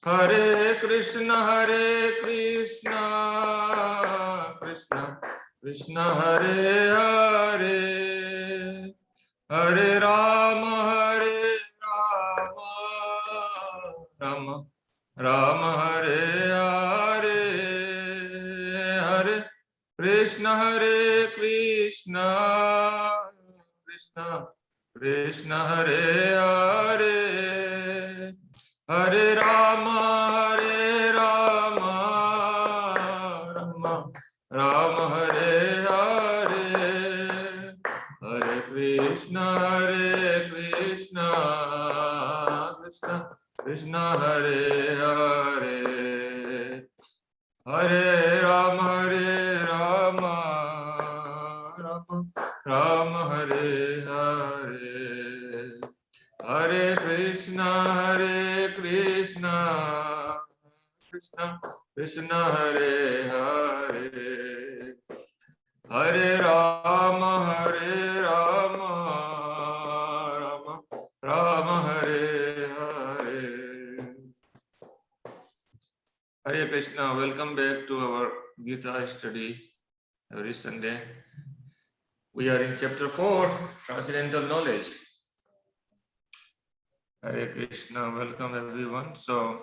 Hare Krishna Krishna Krishna Hare Hare, Hare Rama Rama Rama Hare Hare, Hare Krishna Krishna Krishna Hare Hare, Hare Rama Rama Rama Hare Hare, Hare Krishna Krishna Krishna Hare Hare, Hare Rama Rama Hare Hare, Hare Krishna Krishna Krishna Hare Hare, Hare Rama Rama Hare Hare. Hare Krishna, welcome back to our Gita study every Sunday. We are in chapter 4, Transcendental Knowledge. Hare Krishna, welcome everyone. So,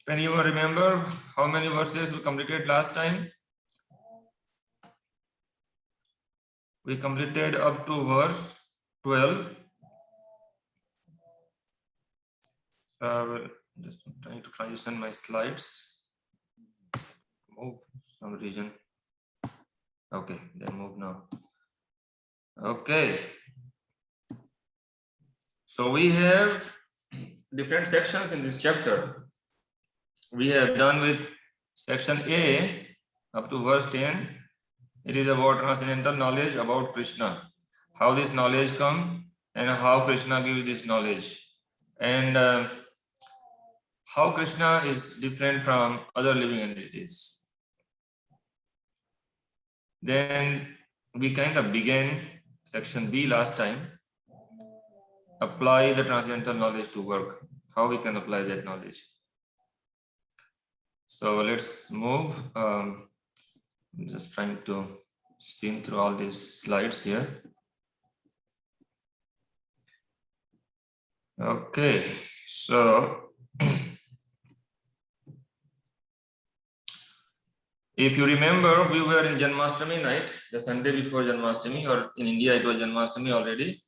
can you remember how many verses we completed last time? We completed up to verse 12. So I will just trying to transition my slides. Move some region. Okay, then move now. Okay. So we have different sections in this chapter. We have done with section A up to verse 10. It is about transcendental knowledge about Krishna, how this knowledge comes and how Krishna gives this knowledge, and how Krishna is different from other living entities. Then we kind of began section B last time. Apply the transcendental knowledge to work. How we can apply that knowledge. So let's move. I'm just trying to spin through all these slides here. Okay, so if you remember, we were in Janmashtami night, the Sunday before Janmashtami, or in India it was Janmashtami already.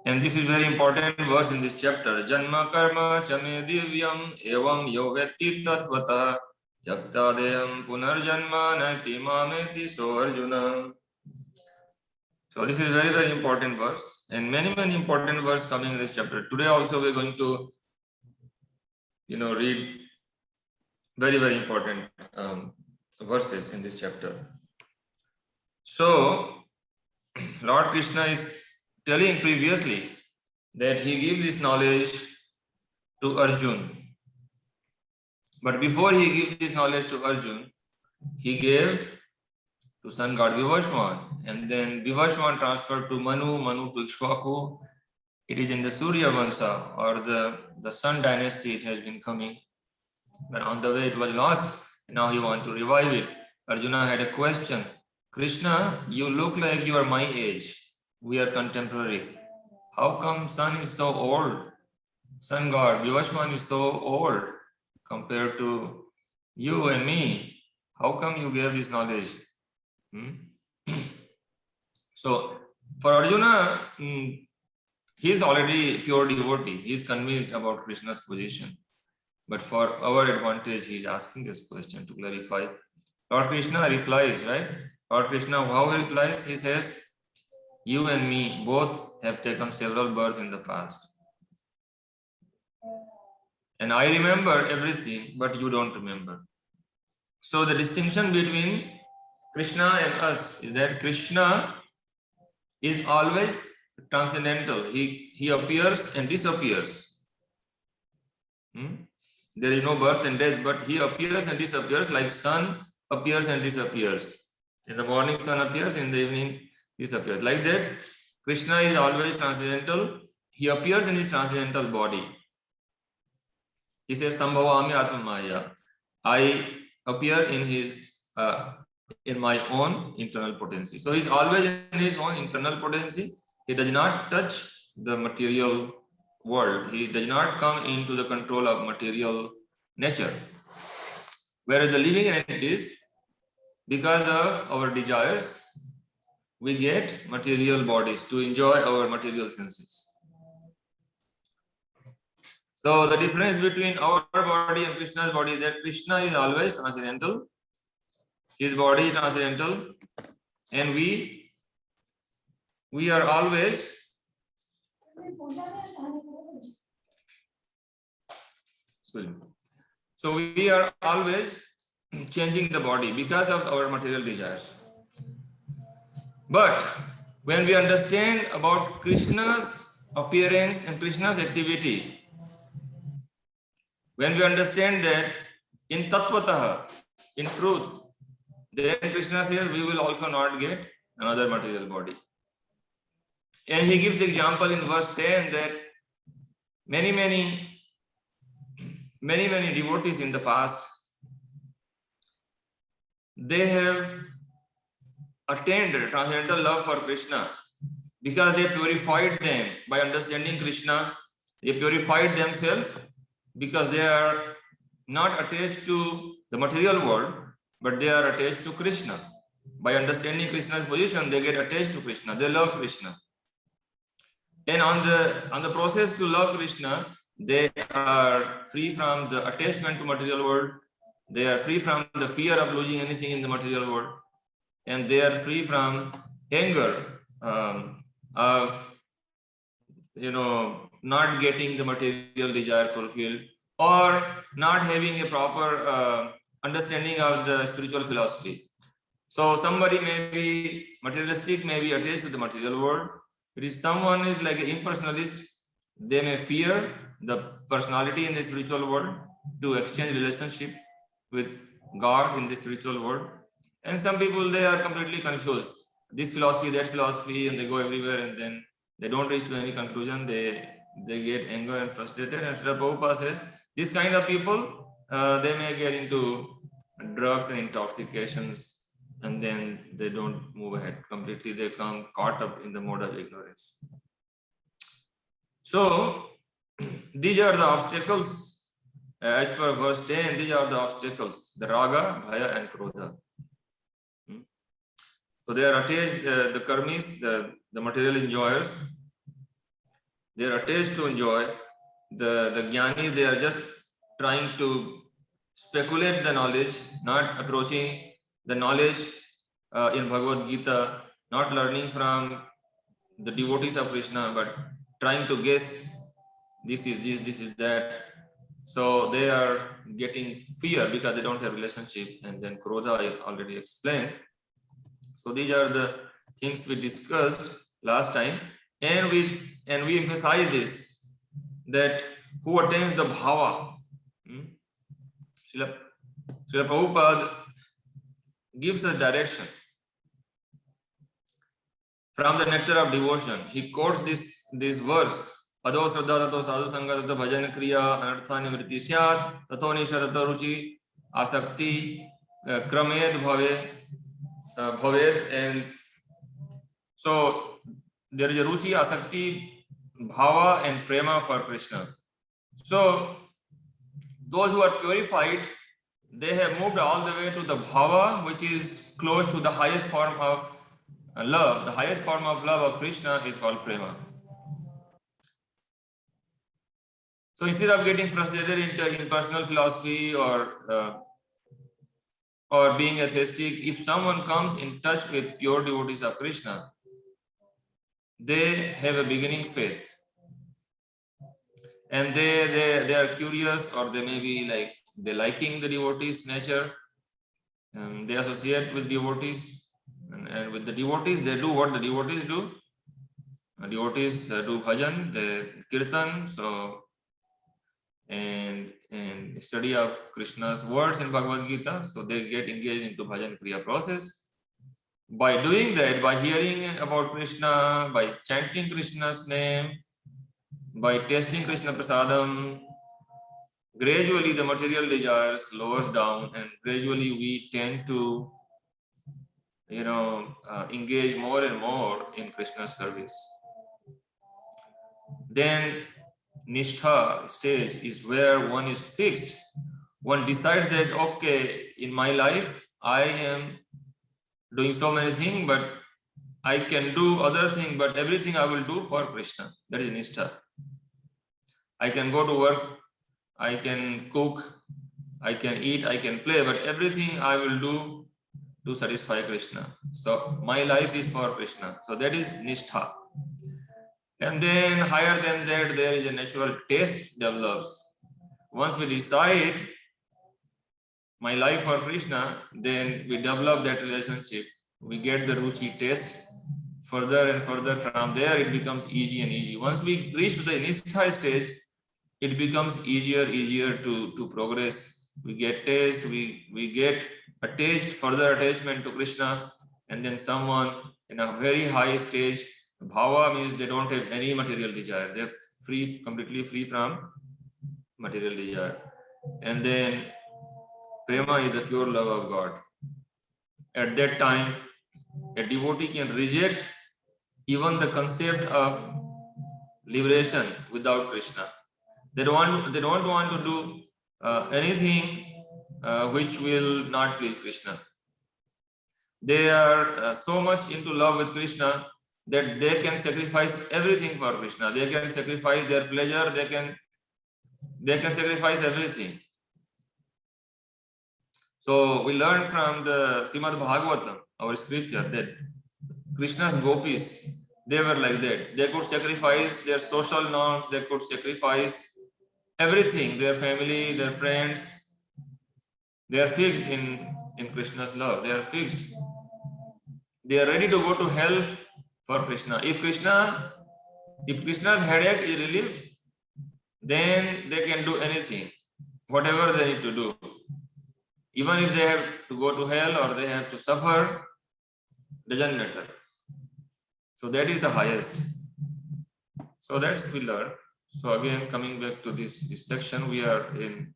And this is very important verse in this chapter. Janma karma chame divyam evam yo vetti tattvata jaktadeyam punarjanma naiti mameti so Arjuna. So this is very, very important verse, and many important verses coming in this chapter. Today also we're going to, read very, very important verses in this chapter. So Lord Krishna is telling previously that he gives this knowledge to Arjun. But before he gives this knowledge to Arjun, he gave to sun god Vivashwan, and then Vivashwan transferred to Manu to Ikshvaku. It is in the Surya Vansa, or the sun dynasty. It has been coming, but on the way it was lost. Now he wants to revive it. Arjuna had a question. Krishna, you look like you are my age. We are contemporary. How come sun is so old? Sun god Vivashwan is so old compared to you and me. How come you gave this knowledge? So for Arjuna, he is already pure devotee. He is convinced about Krishna's position. But for our advantage, he is asking this question to clarify. Lord Krishna replies, right? Lord Krishna, how he replies? He says, you and me both have taken several births in the past. And I remember everything, but you don't remember. So the distinction between Krishna and us is that Krishna is always transcendental. He appears and disappears. There is no birth and death, but he appears and disappears like sun appears and disappears. In the morning, sun appears, in the evening, disappears. Like that, Krishna is always transcendental. He appears in his transcendental body. He says, Sambhavami Atma Maya. I appear in my own internal potency. So he's always in his own internal potency. He does not touch the material world. He does not come into the control of material nature. Whereas the living entities, because of our desires, we get material bodies to enjoy our material senses. So the difference between our body and Krishna's body is that Krishna is always transcendental, his body is transcendental, and we are always we are always changing the body because of our material desires. But when we understand about Krishna's appearance and Krishna's activity, when we understand that in Tattvataha, in truth, then Krishna says we will also not get another material body. And he gives the example in verse 10 that many devotees in the past, they have attained transcendental love for Krishna because they purified them by understanding Krishna. They purified themselves because they are not attached to the material world, but they are attached to Krishna. By understanding Krishna's position, they get attached to Krishna. They love Krishna. And on the process to love Krishna, they are free from the attachment to material world. They are free from the fear of losing anything in the material world, and they are free from anger of not getting the material desire fulfilled, or not having a proper understanding of the spiritual philosophy. So somebody may be materialistic, may be attached to the material world. If someone is like an impersonalist, they may fear the personality in the spiritual world to exchange relationship with God in the spiritual world. And some people, they are completely confused. This philosophy, that philosophy, and they go everywhere, and then they don't reach to any conclusion. They get anger and frustrated. And Srila Prabhupada says, this kind of people, they may get into drugs and intoxications, and then they don't move ahead completely. They come caught up in the mode of ignorance. So these are the obstacles. As per verse 10, these are the obstacles: the raga, bhaya, and krodha. So they are attached, the karmis, the material enjoyers, they are attached to enjoy. The jnanis, they are just trying to speculate the knowledge, not approaching the knowledge in Bhagavad Gita, not learning from the devotees of Krishna, but trying to guess this is this, this is that. So they are getting fear because they don't have relationship, and then krodha I already explained. So these are the things we discussed last time, and we emphasize this, that who attains the bhava. Srila Prabhupada gives us direction from the nectar of devotion. He quotes this verse: Ado Shraddha Tato Sadhu Sangha Tato Bhajan Kriya Anartha Nivritti Syat Tato Nisha Tato Ruchi Asakti Kramed Bhaved. And so there is a Ruchi, Asakti, Bhava, and Prema for Krishna. So those who are purified, they have moved all the way to the Bhava, which is close to the highest form of love. The highest form of love of Krishna is called Prema. So instead of getting frustrated in personal philosophy or being atheistic, if someone comes in touch with pure devotees of Krishna, they have a beginning faith, and they are curious, or they may be like they liking the devotees' nature. They associate with devotees, and with the devotees, they do what the devotees do. Devotees do bhajan, they kirtan, and study of Krishna's words in Bhagavad Gita. So they get engaged into bhajan kriya process. By doing that, by hearing about Krishna, by chanting Krishna's name, by tasting Krishna prasadam, gradually the material desires lowers down, and gradually we tend to engage more and more in Krishna's service. Then Nishtha stage is where one is fixed. One decides that, okay, in my life I am doing so many things, but I can do other things, but everything I will do for Krishna. That is Nishtha. I can go to work, I can cook, I can eat, I can play, but everything I will do to satisfy Krishna. So my life is for Krishna. So that is Nishtha. And then higher than that, there is a natural taste develops. Once we decide my life for Krishna, then we develop that relationship. We get the ruchi taste. Further and further from there, it becomes easy and easy. Once we reach to the Nishtha stage, it becomes easier to progress. We get taste, we get attached, further attachment to Krishna, and then someone in a very high stage, bhava means they don't have any material desire. They're free, completely free from material desire. And then prema is the pure love of God. At that time, a devotee can reject even the concept of liberation without Krishna. They don't want to do anything which will not please Krishna. They are so much into love with Krishna that they can sacrifice everything for Krishna. They can sacrifice their pleasure. They can sacrifice everything. So we learn from the Srimad Bhagavatam, our scripture, that Krishna's gopis, they were like that. They could sacrifice their social norms. They could sacrifice everything, their family, their friends. They are fixed in Krishna's love. They are fixed. They are ready to go to hell for Krishna. If Krishna's headache is relieved, then they can do anything, whatever they need to do. Even if they have to go to hell or they have to suffer, doesn't matter. So that is the highest. So that's we learn. So again, coming back to this section, we are in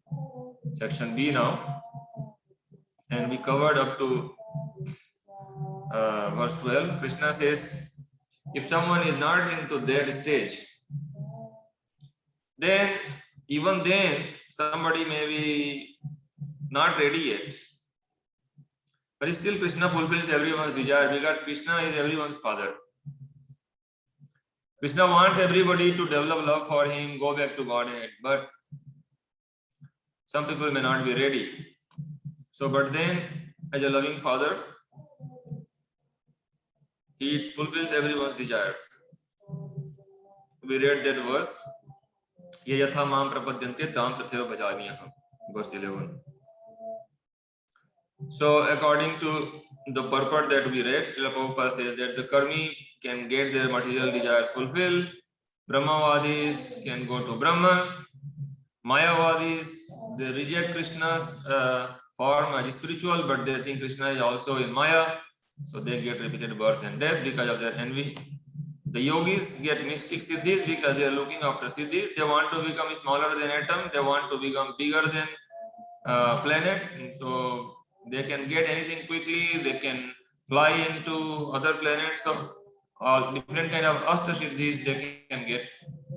section B now, and we covered up to verse 12. Krishna says, if someone is not into that stage, then even then somebody may be not ready yet, but still Krishna fulfills everyone's desire, because Krishna is everyone's father. Krishna wants everybody to develop love for him, go back to Godhead, but some people may not be ready. So, but then as a loving father, he fulfills everyone's desire. We read that verse, ye yatha mam prapadyante tam tatheva bhajamiyaham, verse 11. So according to the purport that we read, Srila Prabhupada says that the karmi can get their material desires fulfilled, Brahmavadis can go to Brahman, Mayavadis, they reject Krishna's form as spiritual, but they think Krishna is also in Maya, so they get repeated birth and death because of their envy. The yogis get mystic siddhis because they are looking after siddhis. They want to become smaller than atom, they want to become bigger than planet, and so they can get anything quickly, they can fly into other planets, so all different kind of ashta siddhis they can get.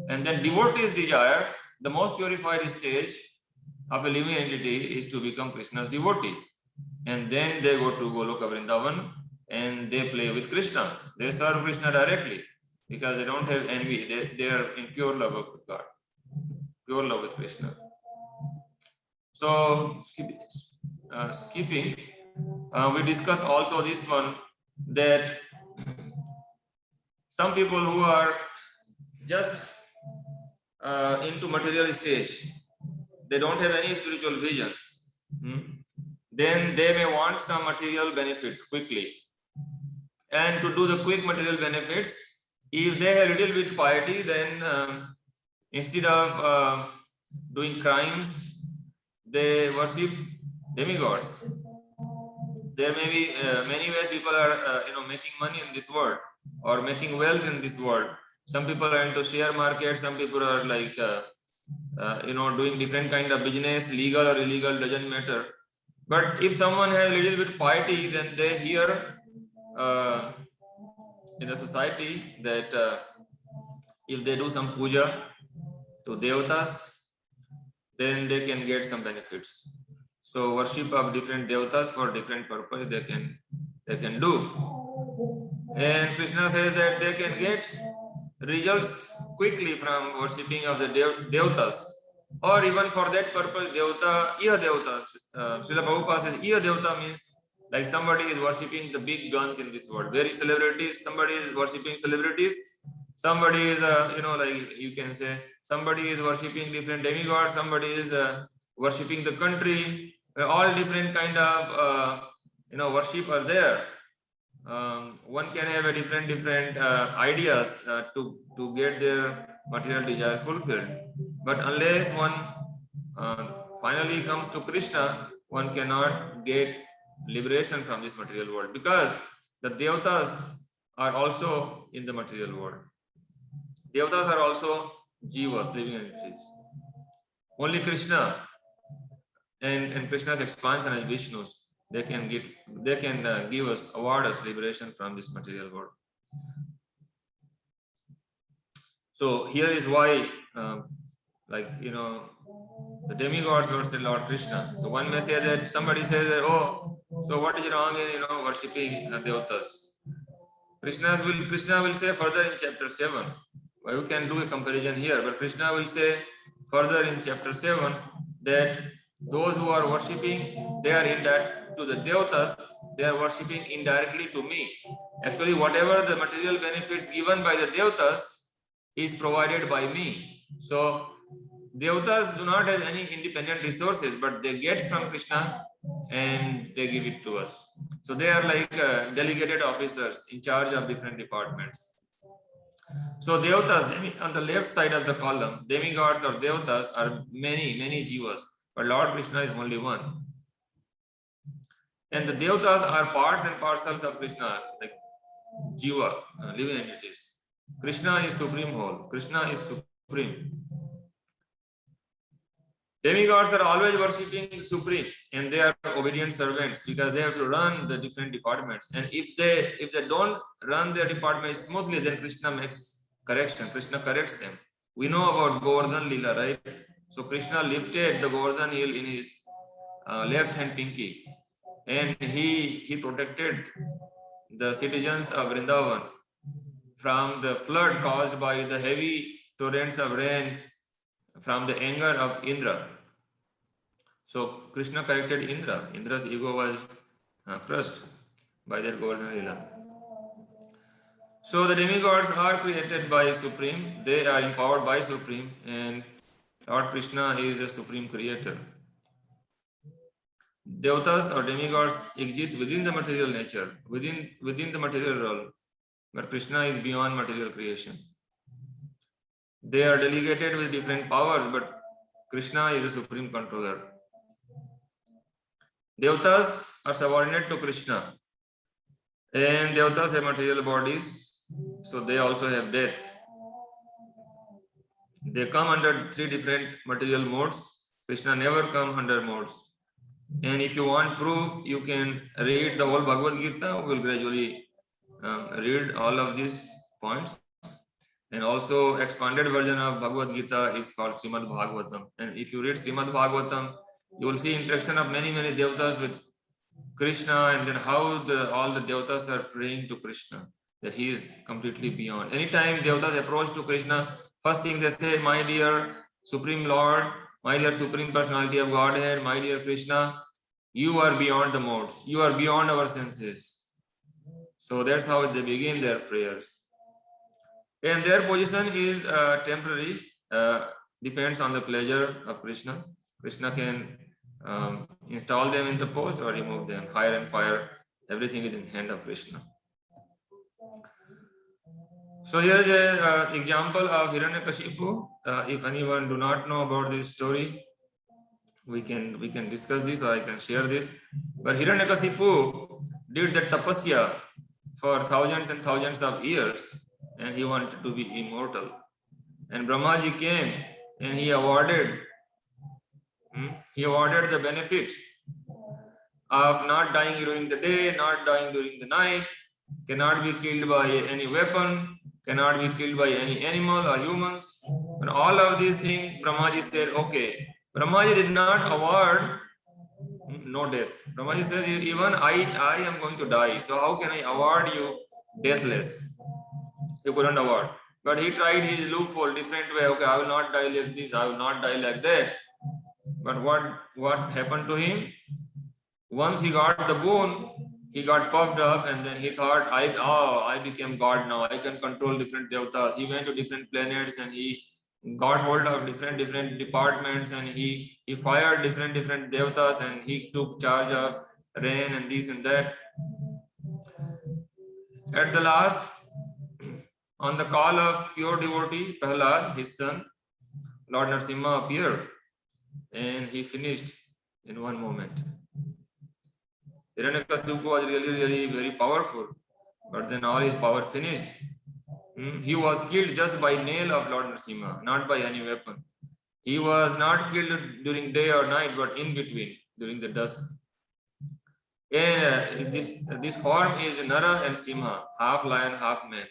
And then devotees desire, the most purified stage of a living entity is to become Krishna's devotee, and then they go to Goloka Vrindavan and they play with Krishna. They serve Krishna directly because they don't have envy. They are in pure love with God, pure love with Krishna. So skipping, we discussed also this one, that some people who are just into material stage, they don't have any spiritual vision, then they may want some material benefits quickly, and to do the quick material benefits, if they have little bit piety, then instead of doing crimes, they worship demigods. There may be many ways people are making money in this world or making wealth in this world. Some people are into share market, some people are like doing different kind of business, legal or illegal, doesn't matter. But if someone has a little bit piety, then they hear in the society that if they do some puja to devatas, then they can get some benefits. So worship of different devatas for different purpose they can do. And Krishna says that they can get results quickly from worshipping of the devatas, or even for that purpose devata, iya devatas. Srila Prabhupada says iya devata means like somebody is worshipping the big guns in this world, very celebrities, somebody is worshipping celebrities, somebody is like you can say somebody is worshipping different demigods, somebody is worshipping the country. All different kind of worship are there. One can have a different ideas to get their material desires fulfilled, but unless one finally comes to Krishna, one cannot get liberation from this material world, because the devatas are also in the material world. Devatas are also jivas, living entities. Only Krishna and Krishna's expansion as Vishnu's, they can give us, award us liberation from this material world. So here is why the demigods worship Lord Krishna. So one may say that somebody says that, oh, so what is wrong in worshipping devatas? Krishna will say further in chapter 7. Well, you can do a comparison here, but Krishna will say further in chapter 7 that those who are worshipping, they are indirect to the devatas, they are worshipping indirectly to me. Actually, whatever the material benefits given by the devatas is provided by me. So devatas do not have any independent resources, but they get from Krishna and they give it to us. So they are like delegated officers in charge of different departments. So devatas, on the left side of the column, demigods or devatas are many jivas, but Lord Krishna is only one. And the devatas are parts and parcels of Krishna, like jiva, living entities. Krishna is supreme whole. Krishna is supreme. Demigods are always worshipping Supreme, and they are obedient servants because they have to run the different departments. And if they don't run their departments smoothly, then Krishna makes correction. Krishna corrects them. We know about Govardhan Lila, right? So Krishna lifted the Govardhan hill in his left hand pinky, and he protected the citizens of Vrindavan from the flood caused by the heavy torrents of rain from the anger of Indra. So Krishna corrected Indra. Indra's ego was crushed by their Govardhan Lila. So the demigods are created by Supreme. They are empowered by Supreme, and Lord Krishna is the Supreme Creator. Devatas or demigods exist within the material nature, within the material realm, but Krishna is beyond material creation. They are delegated with different powers, but Krishna is the supreme controller. Devatas are subordinate to Krishna, and Devatas have material bodies, so they also have death. They come under 3 different material modes. Krishna never come under modes. And if you want proof, you can read the whole Bhagavad Gita. We will gradually read all of these points. And also expanded version of Bhagavad Gita is called Srimad Bhagavatam. And if you read Srimad Bhagavatam, you will see interaction of many devatas with Krishna, and then how all the devatas are praying to Krishna, that he is completely beyond. Anytime devatas approach to Krishna, first thing they say, my dear Supreme Lord, my dear Supreme Personality of Godhead, my dear Krishna, you are beyond the modes, you are beyond our senses. So that's how they begin their prayers. And their position is temporary, depends on the pleasure of Krishna. Krishna can install them in the post or remove them, hire and fire, everything is in hand of Krishna. So here is an example of Hiranyakashipu. If anyone do not know about this story, we can discuss this, or I can share this. But Hiranyakashipu did that tapasya for thousands and thousands of years, and he wanted to be immortal. And Brahmaji came and he awarded the benefit of not dying during the day, not dying during the night, cannot be killed by any weapon, cannot be killed by any animal or humans. And all of these things, Brahmaji said, okay. Brahmaji did not award no death. Brahmaji says, even I am going to die. So how can I award you deathless? He couldn't award. But he tried his loophole, different way. Okay, I will not die like this, I will not die like that. But what happened to him? Once he got the boon, he got puffed up, and then he thought, I became God now. I can control different devatas. He went to different planets and he got hold of different departments, and he fired different devatas, and he took charge of rain and this and that. At the last, on the call of pure devotee Prahlad, his son, Lord Narasimha appeared, and he finished in one moment. Hiranyakasipu was really very powerful, but then all his power finished. He was killed just by nail of Lord Narasimha, not by any weapon. He was not killed during day or night, but in between, during the dusk. And this form is Nara and Simha, half lion, half man.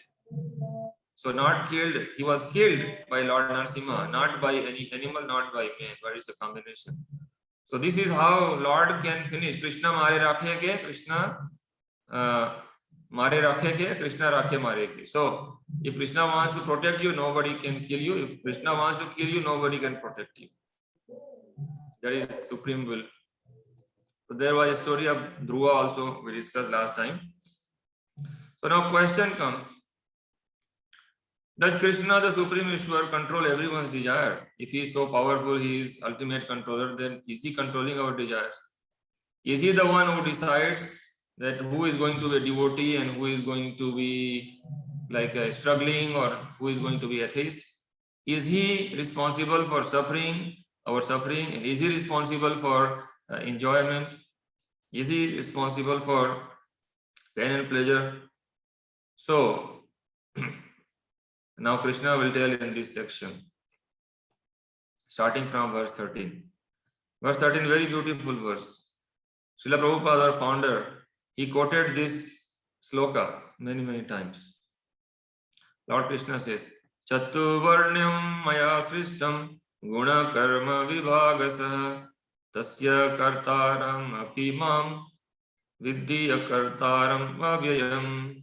So not killed, he was killed by Lord Narasimha, not by any animal, not by man, but it's a combination. So this is how Lord can finish. Krishna mare rakhe ke, Krishna mare rakhe ke, Krishna rakhe mare ke. So if Krishna wants to protect you, nobody can kill you. If Krishna wants to kill you, nobody can protect you. That is supreme will. So there was a story of Dhruva also we discussed last time. So now question comes. Does Krishna, the Supreme Ishwar, control everyone's desire? If he is so powerful, he is ultimate controller, then is he controlling our desires? Is he the one who decides that who is going to be a devotee and who is going to be like struggling, or who is going to be atheist? Is he responsible for suffering, our suffering? Is he responsible for enjoyment? Is he responsible for pain and pleasure? So now Krishna will tell in this section, starting from verse 13. Verse 13, very beautiful verse. Srila Prabhupada, our founder, he quoted this sloka many times. Lord Krishna says, Chatuvarnyam maya srishtam guna karma vibhagasa tasya kartaram apimam vidya kartaram avyayam.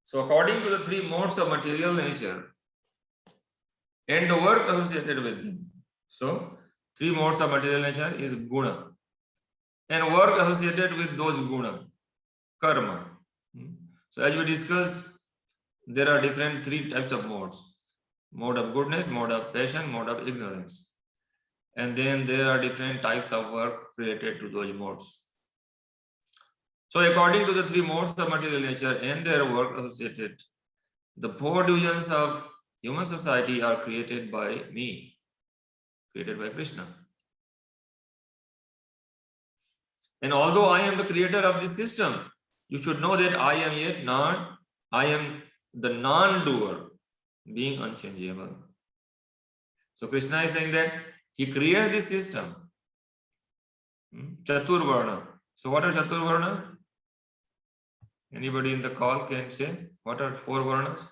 So according to the three modes of material nature and the work associated with them. So three modes of material nature is guna, and work associated with those guna, karma. So as we discussed, there are different three types of modes: mode of goodness, mode of passion, mode of ignorance. And then there are different types of work related to those modes. So according to the three modes of material nature and their work associated, the four divisions of human society are created by me, created by Krishna. And although I am the creator of this system, you should know that I am the non-doer, being unchangeable. So Krishna is saying that he creates this system. Chaturvarna. So what are Chaturvarna? Anybody in the call can say, what are four varnas?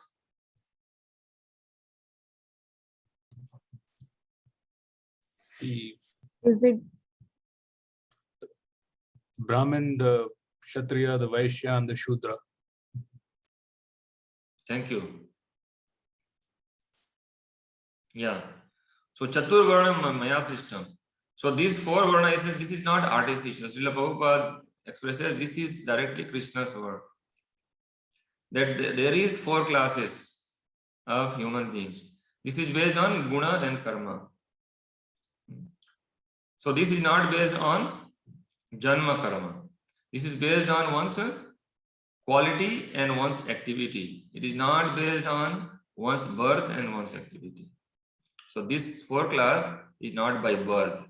Is it Brahmin, the Kshatriya, the Vaishya, and the Shudra? Thank you. Yeah. So Chaturvarna Maya system. So these four varna, this is not artificial. Srila Prabhupada expresses this is directly Krishna's word. That there is four classes of human beings. This is based on guna and karma. So this is not based on janma karma. This is based on one's quality and one's activity. It is not based on one's birth and one's activity. So this four class is not by birth.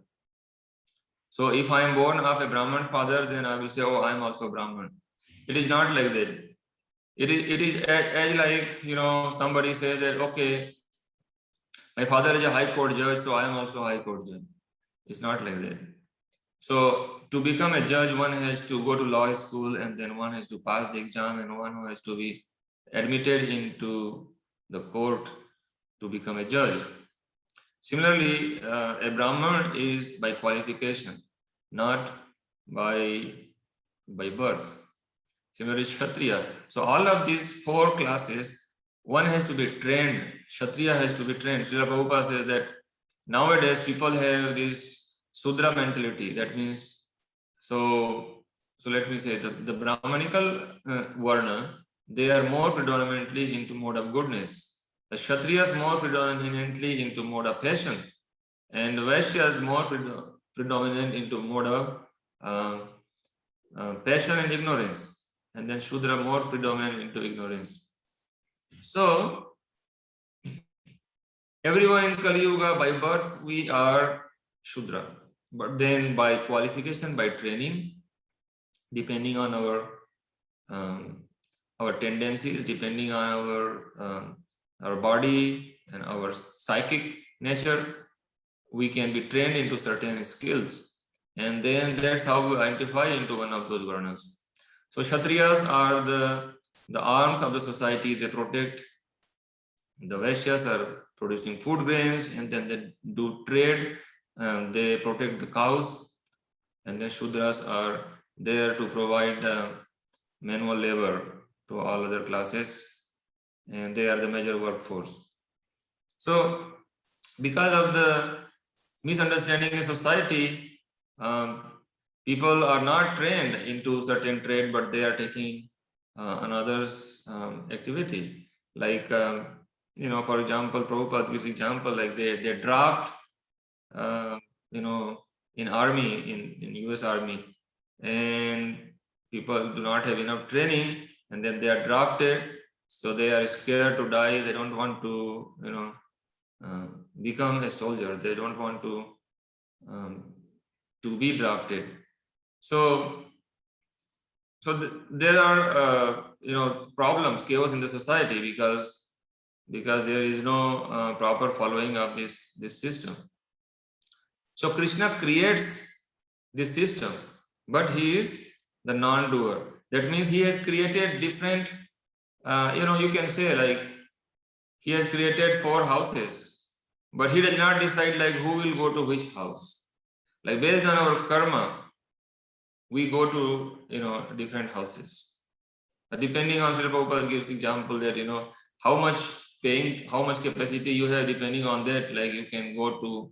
So if I am born of a Brahman father, then I will say, oh, I am also Brahman. It is not like that. It is as like, somebody says that, okay, My father is a high court judge, so I am also a high court judge. It's not like that. So to become a judge, one has to go to law school, and then one has to pass the exam, and one who has to be admitted into the court to become a judge. Similarly, a Brahman is by qualification, not by birth. Similarly, Kshatriya. So all of these four classes, one has to be trained. Kshatriya has to be trained. Srila Prabhupada says that nowadays people have this Sudra mentality. That means, so let me say, the Brahmanical Varna, they are more predominantly into mode of goodness. The Kshatriyas more predominantly into mode of passion, and the Vaishyas more predominant into mode of passion and ignorance, and then Shudra more predominant into ignorance. So everyone in Kali Yuga, by birth we are Shudra, but then by qualification, by training, depending on our tendencies, depending on our body and our psychic nature, we can be trained into certain skills, and then that's how we identify into one of those varnas. So Kshatriyas are the arms of the society. They protect. The Vaishyas are producing food grains, and then they do trade. They protect the cows, and the Shudras are there to provide manual labor to all other classes, and they are the major workforce. So because of the misunderstanding in society, people are not trained into certain trade, but they are taking another's activity. Like, for example, Prabhupada gives example, like they draft, in army, in US Army, and people do not have enough training, and then they are drafted, so they are scared to die. They don't want to, become a soldier. They don't want to be drafted. So there are problems, chaos in the society because there is no proper following of this system. So Krishna creates this system, but he is the non-doer. That means he has created different, you can say, like, he has created 4 houses, but he does not decide like who will go to which house. Like, based on our karma, we go to different houses. Depending on, Srila Prabhupada gives example that how much paint, how much capacity you have, depending on that, like you can go to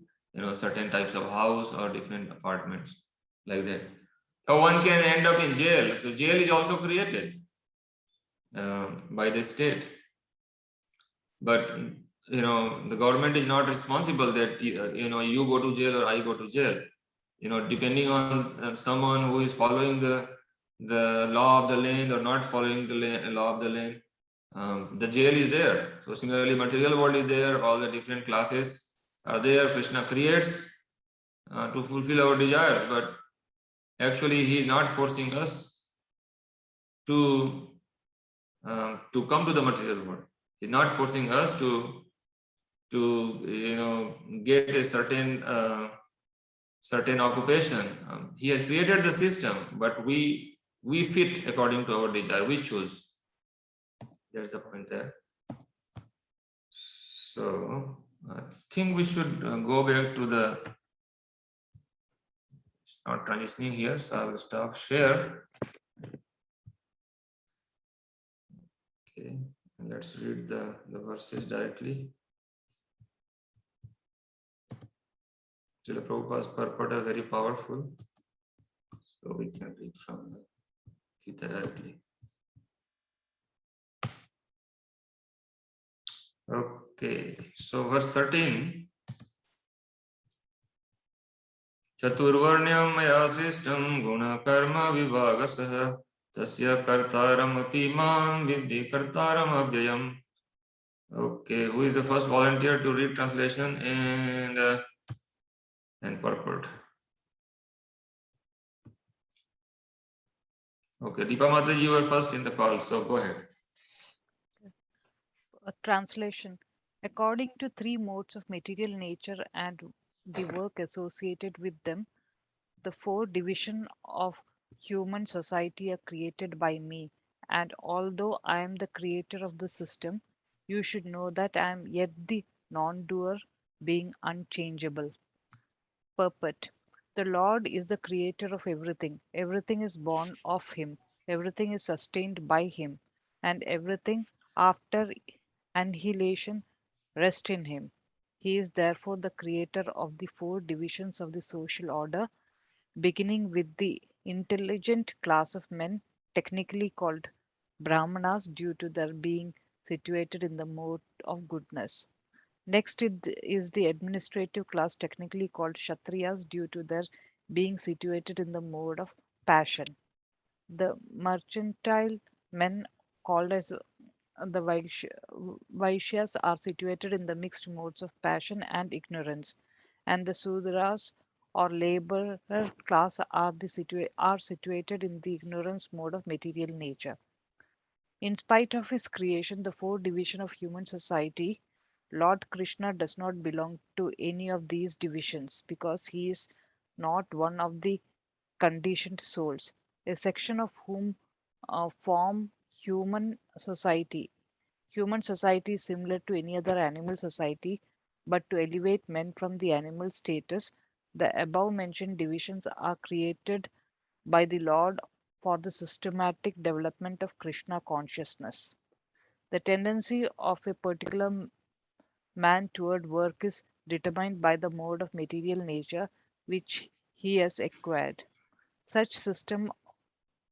certain types of house or different apartments, like that. So one can end up in jail. So jail is also created by the state, but the government is not responsible that you go to jail or I go to jail. Depending on someone who is following the law of the land or not following the law of the land, the jail is there. So similarly, material world is there. All the different classes are there. Krishna creates to fulfill our desires, but actually he is not forcing us to come to the material world. He's not forcing us to get a certain occupation. He has created the system, but we fit according to our desire. We choose. There's the point there. So I think we should go back to the. It's not transitioning here, so I will stop share. Okay, and let's read the verses directly. Srila Prabhupada's purport are very powerful, so we can read from the Gita directly. Okay, so verse 13. Chaturvarnyam maya srishtam guna karma vivagasah tasya kartaram api mam vidhi kartaram abhyayam. Okay, who is the first volunteer to read translation and purport? Okay, Deepa Mata, you were first in the call, so go ahead. A translation. According to three modes of material nature and the work associated with them, the four divisions of human society are created by me, and although I am the creator of the system, you should know that I am yet the non doer, being unchangeable. Purport. The Lord is the creator of everything. Everything is born of Him, everything is sustained by Him, and everything after annihilation rests in Him. He is therefore the creator of the four divisions of the social order, beginning with the intelligent class of men, technically called Brahmanas due to their being situated in the mode of goodness. Next is the administrative class, technically called Kshatriyas due to their being situated in the mode of passion. The mercantile men, called as the Vaishyas, are situated in the mixed modes of passion and ignorance, and the Sudras or laborer class are situated in the ignorance mode of material nature. In spite of his creation, the four divisions of human society, Lord Krishna does not belong to any of these divisions because he is not one of the conditioned souls, a section of whom form human society. Human society is similar to any other animal society, but to elevate men from the animal status, the above mentioned divisions are created by the Lord for the systematic development of Krishna consciousness. The tendency of a particular man toward work is determined by the mode of material nature which he has acquired. Such system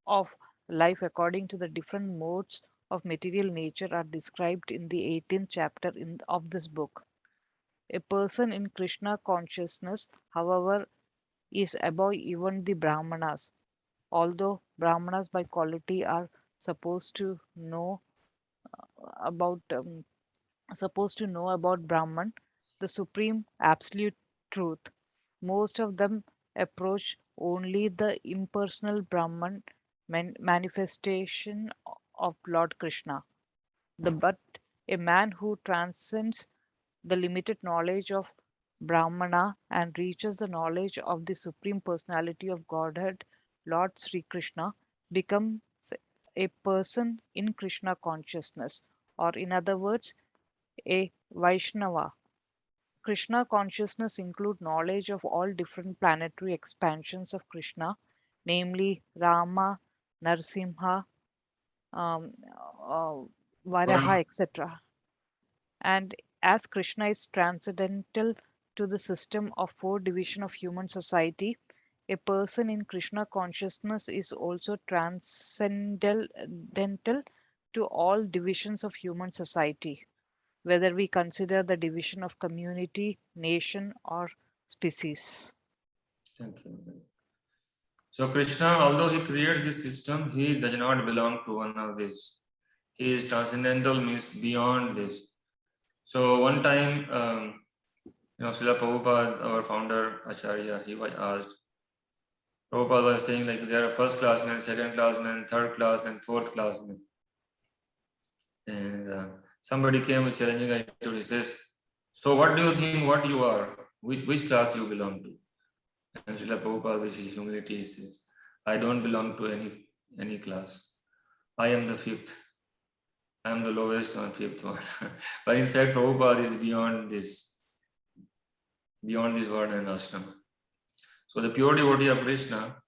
of life according to the different modes of material nature are described in the 18th chapter of this book. A person in Krishna consciousness, however, is above even the Brahmanas, although Brahmanas by quality are supposed to know about Brahman, the supreme absolute truth. Most of them approach only the impersonal Brahman manifestation of Lord Krishna. But a man who transcends the limited knowledge of Brahmana and reaches the knowledge of the Supreme Personality of Godhead, Lord Sri Krishna, becomes a person in Krishna consciousness, or in other words, a Vaishnava. Krishna consciousness includes knowledge of all different planetary expansions of Krishna, namely Rama, Narsimha, um, uh, Gauranga. Varaha, etc. And as Krishna is transcendental to the system of four division of human society, a person in Krishna consciousness is also transcendental to all divisions of human society, whether we consider the division of community, nation, or species. Thank you. So Krishna, although he creates this system, he does not belong to one of these. He is transcendental, means beyond this. So one time, Srila Prabhupada, our founder Acharya, he was asked. Prabhupada was saying like there are first class men, second class men, third class, and fourth class men. And somebody came with challenging attitude. He says, "So what do you think? What you are? Which class you belong to?" And Srila Prabhupada, with his humility, he says, "I don't belong to any class. I am the fifth. I am the lowest one, fifth one." But in fact, Prabhupada is beyond this world and ashram. So the pure devotee of Krishna,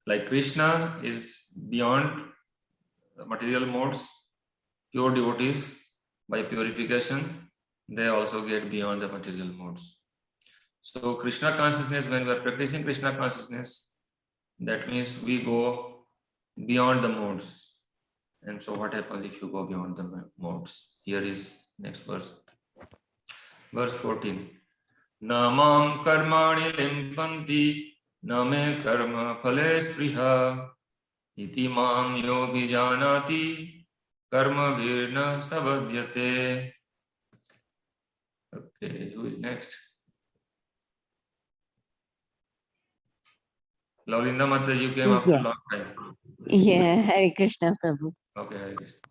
like Krishna, is beyond the material modes. Pure devotees, by purification, they also get beyond the material modes. So Krishna consciousness, when we are practicing Krishna consciousness, that means we go beyond the modes. And so what happens if you go beyond the modes? Here is next verse. Verse 14. Na mam karmani limpanti, na me karma phale spriha, iti mam yogi janati, karma virna sabhadyate. Okay, who is next? Laulinda Mata, you came after a Yeah, long time. yeah, Hare Krishna Prabhu. Okay, Hare Krishna.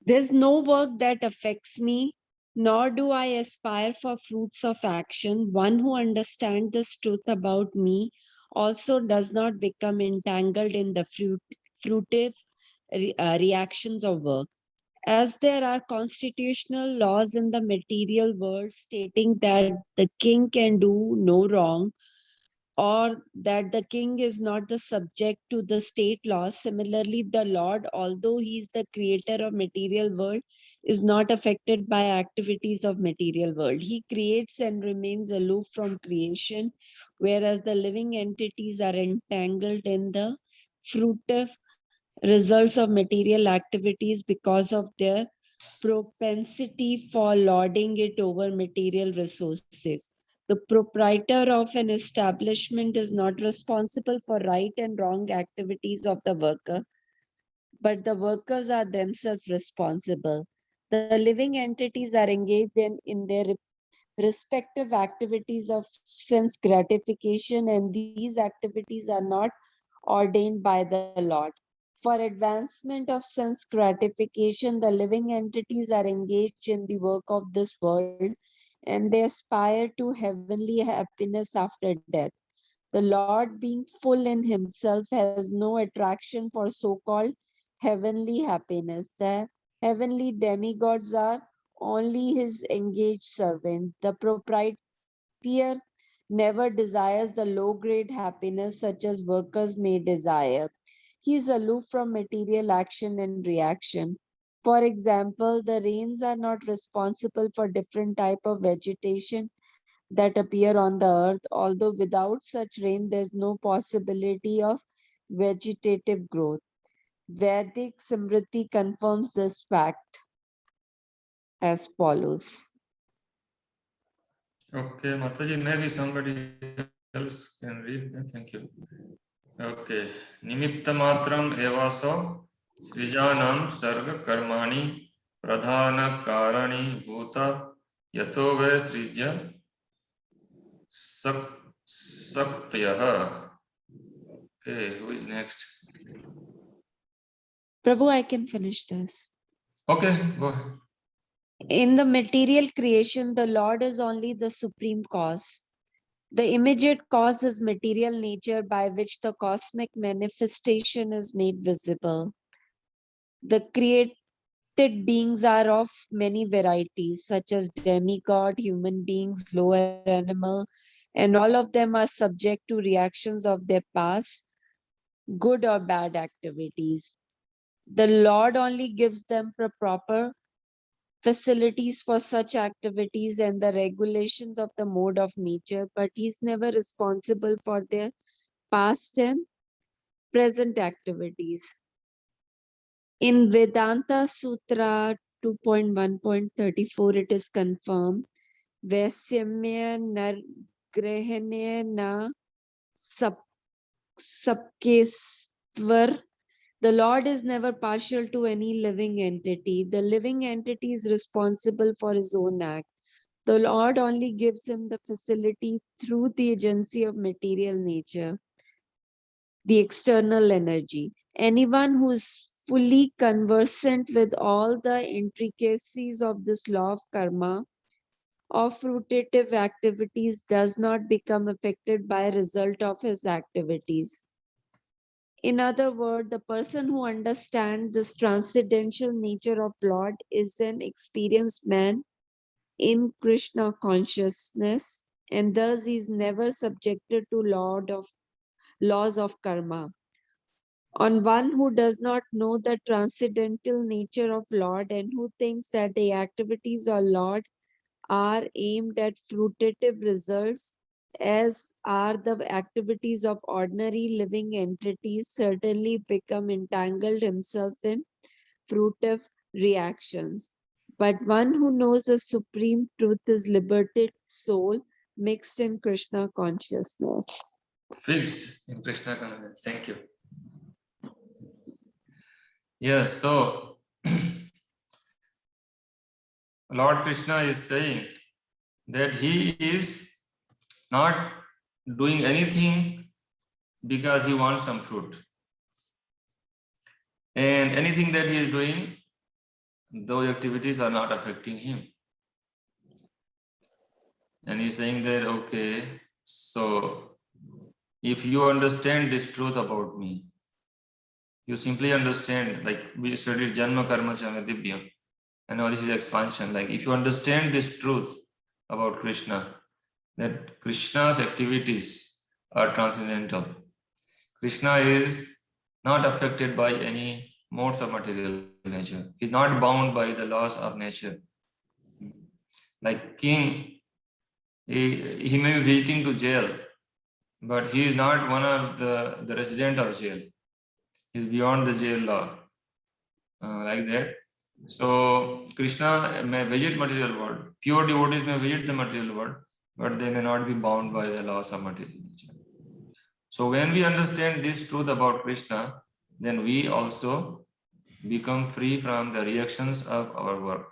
There's no work that affects me Nor do I aspire for fruits of action. One who understands this truth about me also does not become entangled in the fruitive reactions of work. As there are constitutional laws in the material world stating that the king can do no wrong, or that the king is not the subject to the state laws. Similarly, the Lord, although he is the creator of material world, is not affected by activities of material world. He creates and remains aloof from creation, whereas the living entities are entangled in the fruitive results of material activities because of their propensity for lording it over material resources. The proprietor of an establishment is not responsible for right and wrong activities of the worker, but the workers are themselves responsible. The living entities are engaged in their respective activities of sense gratification, and these activities are not ordained by the Lord. For advancement of sense gratification, the living entities are engaged in the work of this world, and they aspire to heavenly happiness after death. The Lord, being full in himself, has no attraction for so-called heavenly happiness. The heavenly demigods are only his engaged servants. The proprietor never desires the low-grade happiness such as workers may desire. He is aloof from material action and reaction. For example, the rains are not responsible for different type of vegetation that appear on the earth, although without such rain, there is no possibility of vegetative growth. Vedic Simriti confirms this fact as follows. Okay, Mataji, maybe somebody else can read. Thank you. Okay. Nimitta matram evaso srijanam sarga karmani pradhana karani bhuta yato ve srijya saktyaha. Okay, who is next? Prabhu, I can finish this. Okay, go ahead. In the material creation, the Lord is only the supreme cause. The immediate cause is material nature by which the cosmic manifestation is made visible. The created beings are of many varieties, such as demigod, human beings, lower animal, and all of them are subject to reactions of their past, good or bad activities. The Lord only gives them proper facilities for such activities and the regulations of the mode of nature, but he's never responsible for their past and present activities. In Vedanta Sutra 2.1.34, it is confirmed, Vaisyamya Nargrahanya na Sabkeswar. The Lord is never partial to any living entity. The living entity is responsible for his own act. The Lord only gives him the facility through the agency of material nature, the external energy. Anyone who is fully conversant with all the intricacies of this law of karma, of fruitative activities, does not become affected by a result of his activities. In other words, the person who understands this transcendental nature of Lord is an experienced man in Krishna consciousness, and thus is never subjected to laws of karma. On one who does not know the transcendental nature of Lord and who thinks that the activities of Lord are aimed at fruitative results, as are the activities of ordinary living entities, certainly become entangled himself in fruitive reactions. But one who knows the supreme truth is liberated soul mixed in Krishna consciousness. Fixed in Krishna consciousness. Thank you. Yes, so Lord Krishna is saying that he is not doing anything because he wants some fruit. And anything that he is doing, those activities are not affecting him. And he's saying that, okay, so if you understand this truth about me, you simply understand, like we studied Janma Karma Chama Divyam, and now this is expansion. Like if you understand this truth about Krishna, that Krishna's activities are transcendental. Krishna is not affected by any modes of material nature. He's not bound by the laws of nature. Like king, he may be visiting to jail, but he is not one of the resident of jail. He's beyond the jail law, like that. So Krishna may visit material world. Pure devotees may visit the material world, but they may not be bound by the laws of material nature. So when we understand this truth about Krishna, then we also become free from the reactions of our work.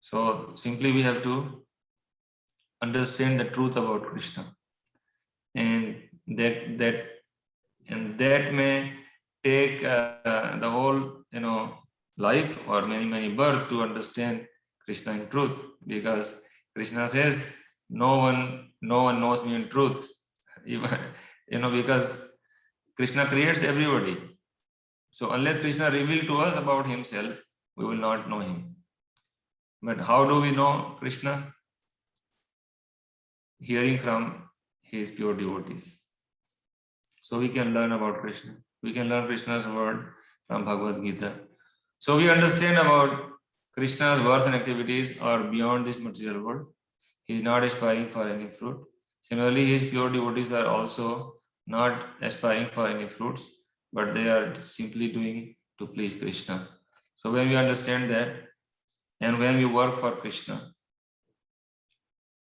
So simply we have to understand the truth about Krishna, and that may take the whole life or many births to understand Krishna in truth, because Krishna says no one knows me in truth. Even because Krishna creates everybody. So unless Krishna revealed to us about himself, we will not know him. But how do we know Krishna? Hearing from his pure devotees. So we can learn about Krishna. We can learn Krishna's word from Bhagavad Gita. So we understand about Krishna's words and activities are beyond this material world. He is not aspiring for any fruit. Similarly, his pure devotees are also not aspiring for any fruits, but they are simply doing to please Krishna. So when we understand that, and when we work for Krishna,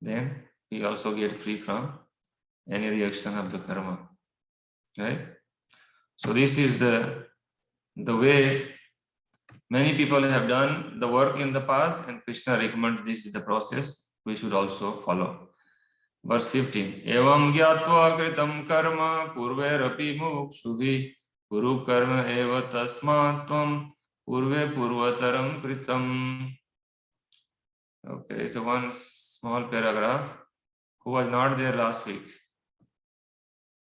then we also get free from any reaction of the karma. Right? So this is the way many people have done the work in the past, and Krishna recommends this is the process we should also follow. Verse 15. Evam gyatva kritam karma purverapi mukshubhi guru karma eva tasmat tvam purve purvataram kritam. Okay, so one small paragraph. Who was not there last week?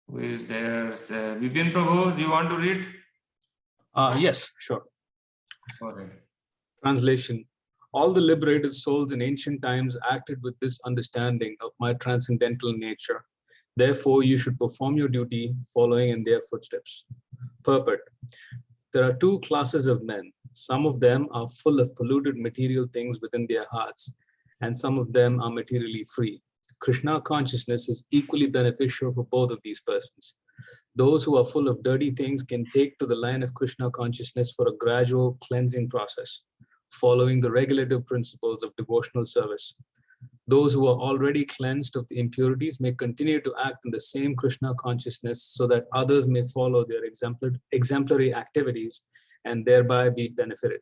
Who is there? Vipin Prabhu, do you want to read? Yes, sure. Okay. Translation. All the liberated souls in ancient times acted with this understanding of my transcendental nature. Therefore, you should perform your duty following in their footsteps. Purport. There are two classes of men. Some of them are full of polluted material things within their hearts, and some of them are materially free. Krishna consciousness is equally beneficial for both of these persons. Those who are full of dirty things can take to the line of Krishna consciousness for a gradual cleansing process, following the regulative principles of devotional service. Those who are already cleansed of the impurities may continue to act in the same Krishna consciousness so that others may follow their exemplary activities and thereby be benefited.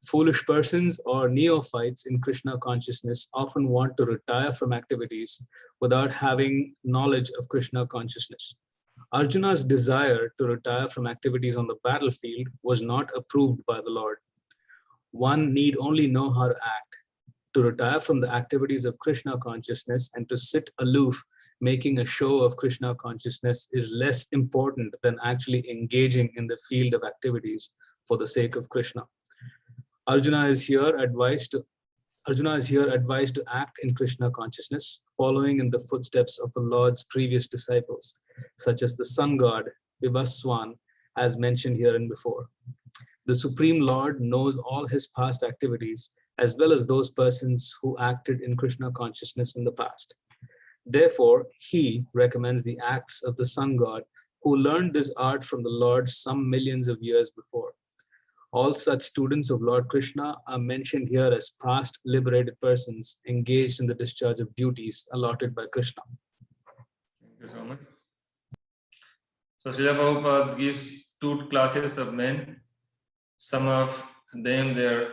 Foolish persons or neophytes in Krishna consciousness often want to retire from activities without having knowledge of Krishna consciousness. Arjuna's desire to retire from activities on the battlefield was not approved by the Lord. One need only know how to act. To retire from the activities of Krishna consciousness and to sit aloof, making a show of Krishna consciousness, is less important than actually engaging in the field of activities for the sake of Krishna. Arjuna is here advised to act in Krishna consciousness, following in the footsteps of the Lord's previous disciples, such as the sun god Vivaswan, as mentioned here and before. The Supreme Lord knows all his past activities, as well as those persons who acted in Krishna consciousness in the past. Therefore, he recommends the acts of the sun god, who learned this art from the Lord some millions of years before. All such students of Lord Krishna are mentioned here as past liberated persons engaged in the discharge of duties allotted by Krishna. Thank you so much. So Srila Prabhupada gives two classes of men. Some of them, their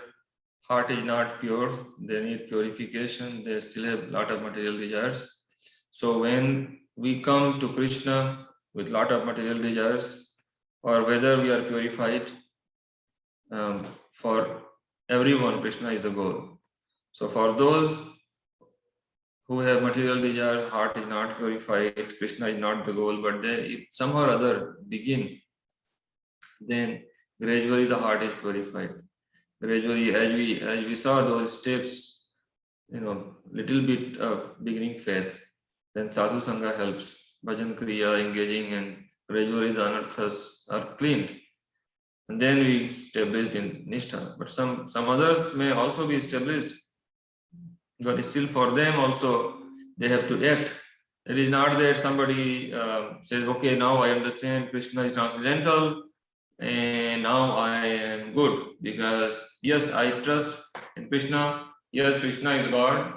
heart is not pure. They need purification. They still have a lot of material desires. So when we come to Krishna with a lot of material desires, or whether we are purified, for everyone, Krishna is the goal. So for those who have material desires, heart is not purified, Krishna is not the goal, but then if somehow or other begin, then gradually the heart is purified. Gradually, as we saw those steps, little bit of beginning faith, then sadhu sangha helps, bhajan kriya, engaging, and gradually the anarthas are cleaned. And then we established in nishtha. But some others may also be established, but still for them also they have to act. It is not that somebody says, okay, now I understand Krishna is transcendental and now I am good, because yes, I trust in Krishna. Yes, Krishna is God.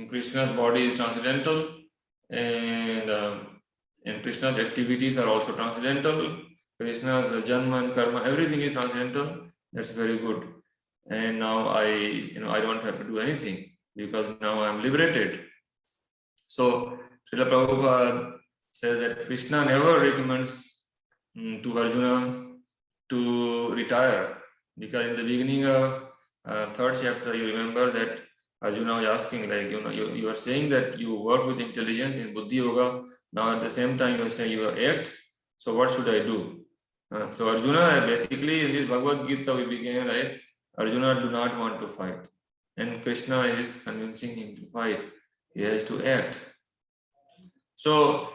Krishna's body is transcendental, and Krishna's activities are also transcendental. Krishna's janma and karma, everything is transcendental. That's very good. And now I don't have to do anything because now I'm liberated. So Srila Prabhupada says that Krishna never recommends to Arjuna to retire, because in the beginning of third chapter, you remember that Arjuna was asking, like, you are saying that you work with intelligence in Buddhi Yoga. Now at the same time, you are saying you act. So what should I do? So Arjuna, basically in this Bhagavad Gita we began, right? Arjuna do not want to fight, and Krishna is convincing him to fight. He has to act. So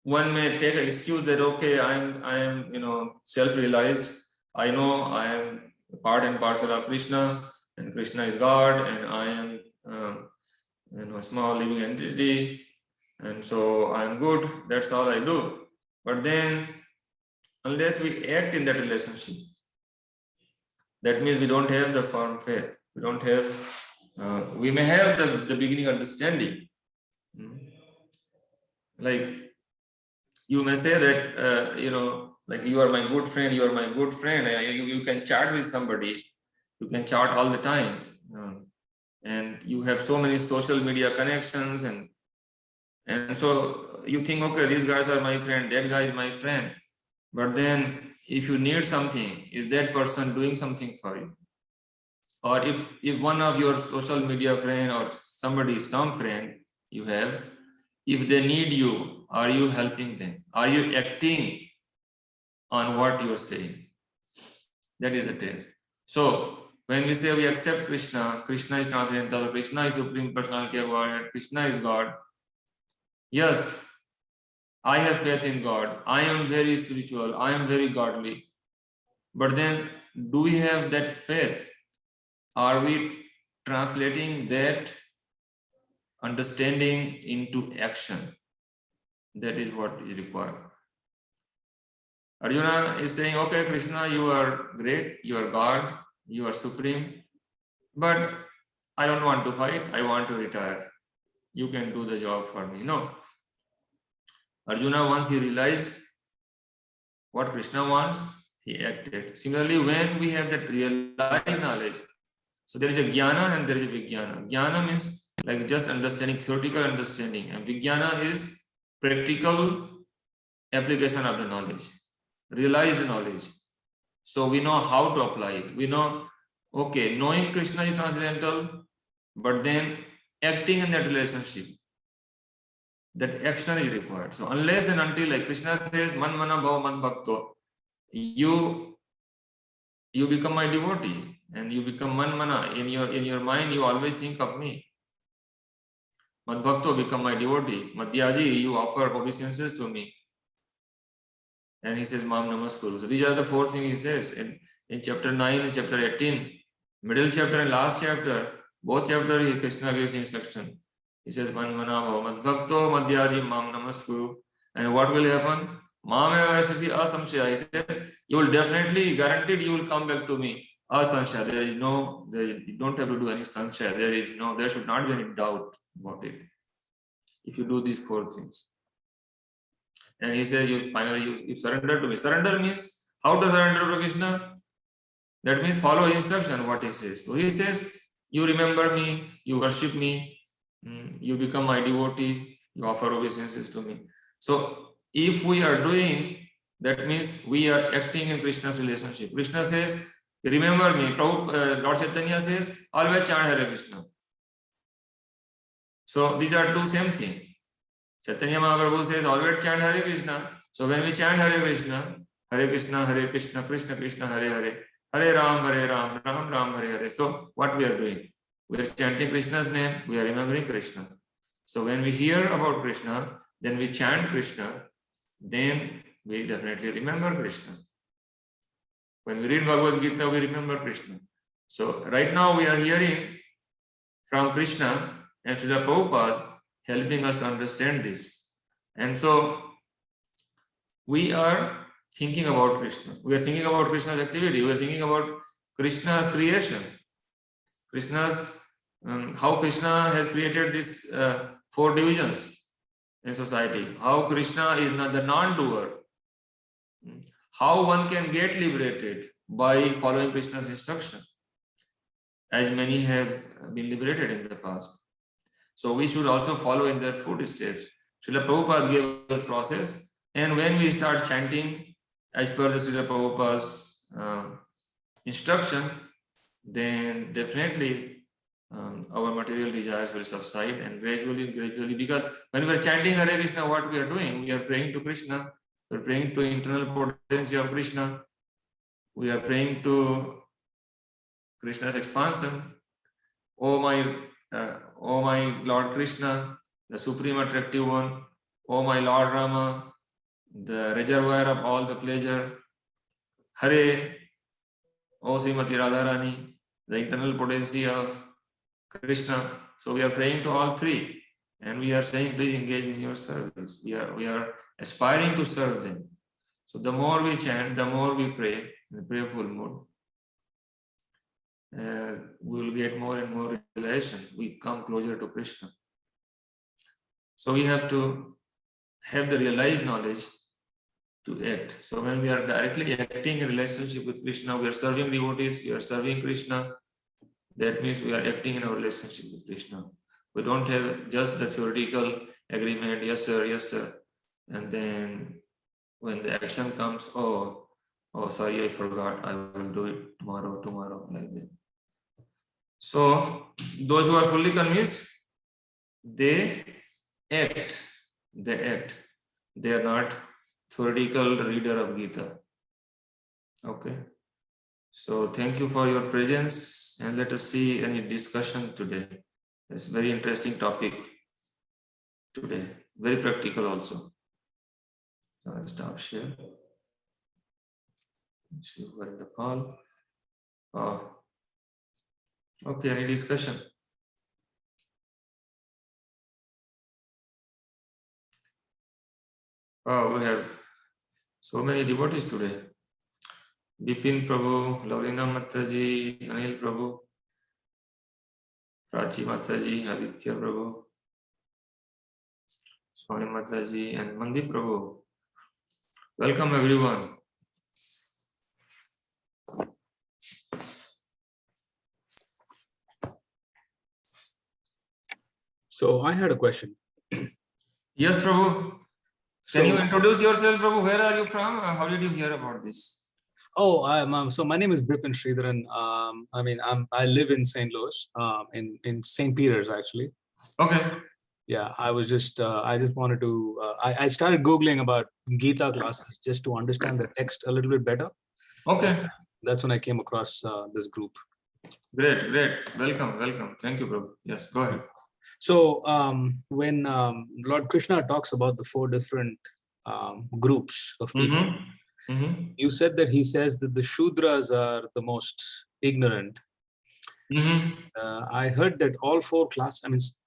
one may take an excuse that, okay, I am self-realized. I know I am part and parcel of Krishna, and Krishna is God, and I am a small living entity, and so I am good. That's all I do. But then, unless we act in that relationship, that means we don't have the firm faith. We don't have. We may have the beginning understanding. Like you may say that like you are my good friend. You are my good friend. You can chat with somebody. You can chat all the time, and you have so many social media connections, and so you think, okay, these guys are my friend. That guy is my friend. But then, if you need something, is that person doing something for you? Or if one of your social media friend or some friend you have, if they need you, are you helping them? Are you acting on what you're saying? That is the test. So when we say we accept Krishna, Krishna is transcendental, Krishna is Supreme Personality of Godhead, Krishna is God. Yes, I have faith in God. I am very spiritual. I am very godly. But then, do we have that faith? Are we translating that understanding into action? That is what is required. Arjuna is saying, okay, Krishna, you are great. You are God. You are supreme. But I don't want to fight. I want to retire. You can do the job for me. No. Arjuna, once he realized what Krishna wants, he acted. Similarly, when we have that realized knowledge, so there is a jnana and there is a vijnana. Jnana means like just understanding, theoretical understanding, and vijnana is practical application of the knowledge, realized knowledge. So we know how to apply it. We know, okay, knowing Krishna is transcendental, but then acting in that relationship, that action is required. So unless and until, like Krishna says, man mana bhava man bhakto, you become my devotee and you become man mana. In your mind, you always think of me. Mad bhakto, become my devotee. Madhyaji, you offer obeisances to me. And he says, Mam Namaskuru. So these are the four things he says in chapter 9 and chapter 18. Middle chapter and last chapter, both chapters Krishna gives instruction. He says, Man mana bhava mad bhakto madhyaji mam namaskuru. And what will happen? Mameva yashasi asamshaya. He says, you will definitely, guaranteed, you will come back to me. Asamshaya. You don't have to do any samshaya. There should not be any doubt about it. If you do these four things. And he says, you surrender to me. Surrender means, how to surrender to Krishna? That means follow his instruction, what he says. So he says, you remember me, you worship me, you become my devotee, you offer obeisances to me. So if we are doing, that means we are acting in Krishna's relationship. Krishna says, remember me. Lord Chaitanya says, always chant Hare Krishna. So these are two same thing. Chaitanya Mahaprabhu says, always chant Hare Krishna. So when we chant Hare Krishna, Krishna Krishna Krishna Hare Hare, Hare Ram, Ram Ram, Hare Hare. So what we are doing? We are chanting Krishna's name, we are remembering Krishna. So when we hear about Krishna, then we chant Krishna, then we definitely remember Krishna. When we read Bhagavad Gita, we remember Krishna. So right now we are hearing from Krishna and Srila Prabhupada helping us understand this. And so we are thinking about Krishna. We are thinking about Krishna's activity. We are thinking about Krishna's creation. Krishna's how Krishna has created these 4 divisions in society. How Krishna is not the non-doer. How one can get liberated by following Krishna's instruction, as many have been liberated in the past. So we should also follow in their footsteps. Srila Prabhupada gave us process, and when we start chanting as per the Srila Prabhupada's instruction, then definitely our material desires will subside, and gradually, because when we are chanting Hare Krishna, what we are doing? We are praying to Krishna. We are praying to internal potency of Krishna. We are praying to Krishna's expansion. Oh my Lord Krishna, the supreme attractive one. Oh my Lord Rama, the reservoir of all the pleasure. Hare, oh Srimati Radharani, the internal potency of Krishna. So we are praying to all 3, and we are saying, please engage in your service. We are aspiring to serve them. So the more we chant, the more we pray in a prayerful mood, we will get more and more realization. We come closer to Krishna. So we have to have the realized knowledge to act. So when we are directly acting in relationship with Krishna, we are serving devotees, we are serving Krishna. That means we are acting in our relationship with Krishna. We don't have just the theoretical agreement, yes sir, and then when the action comes, oh sorry, I forgot, I will do it tomorrow, like that. So those who are fully convinced, they act. They are not theoretical reader of Gita. Okay. So thank you for your presence, and let us see any discussion today. It's a very interesting topic today, very practical also. So I'll stop share. Let's see who are in the call. Okay, any discussion? We have so many devotees today. Bipin Prabhu, Laurina Mataji, Anil Prabhu, Prachi Mataji, Aditya Prabhu, Swami Mataji, and Mandi Prabhu. Welcome everyone. So I had a question. Yes, Prabhu. Can you introduce yourself, Prabhu? Where are you from? How did you hear about this? Oh, so my name is Bipin Sridharan. I live in St. Louis, in St. Peter's actually. Okay. Yeah, I just wanted to. I started Googling about Gita classes just to understand the text a little bit better. Okay. That's when I came across this group. Great. Welcome. Thank you, Prabhu. Yes, go ahead. So when Lord Krishna talks about the 4 different groups of people, you said that he says that the Shudras are the most ignorant. I heard that all 4 classes,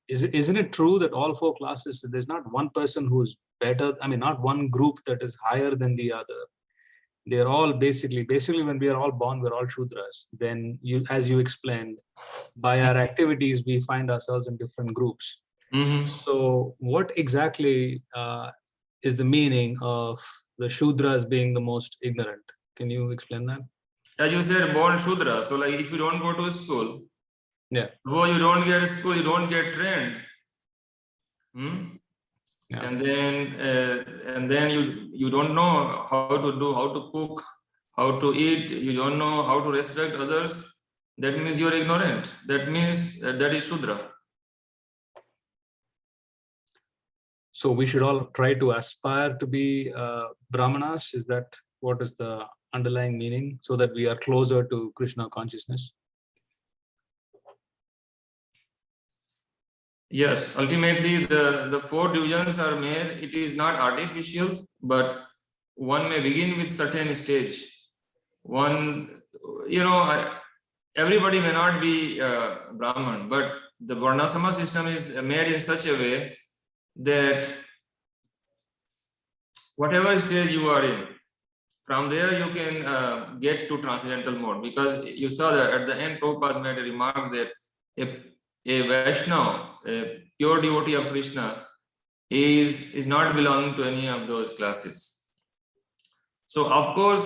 isn't it true that all 4 classes, there's not one person who's better, not one group that is higher than the other. They're all basically when we are all born, we're all Shudras. Then as you explained, by our activities, we find ourselves in different groups. So what exactly is the meaning of the Shudras being the most ignorant? Can you explain that? As you said, born Shudra. So like if you don't go to school, yeah, though you don't get school, you don't get trained. Yeah. And then you don't know how to cook, how to eat, you don't know how to respect others, that means you're ignorant. That means that is Shudra. So we should all try to aspire to be Brahmanas. Is that what is the underlying meaning? So that we are closer to Krishna consciousness? Yes, ultimately the four divisions are made. It is not artificial, but one may begin with certain stage. One, everybody may not be Brahman, but the Varnasama system is made in such a way that whatever stage you are in, from there you can get to transcendental mode. Because you saw that at the end, Prabhupada made a remark that a Vaishnava, a pure devotee of Krishna, is not belonging to any of those classes. So of course,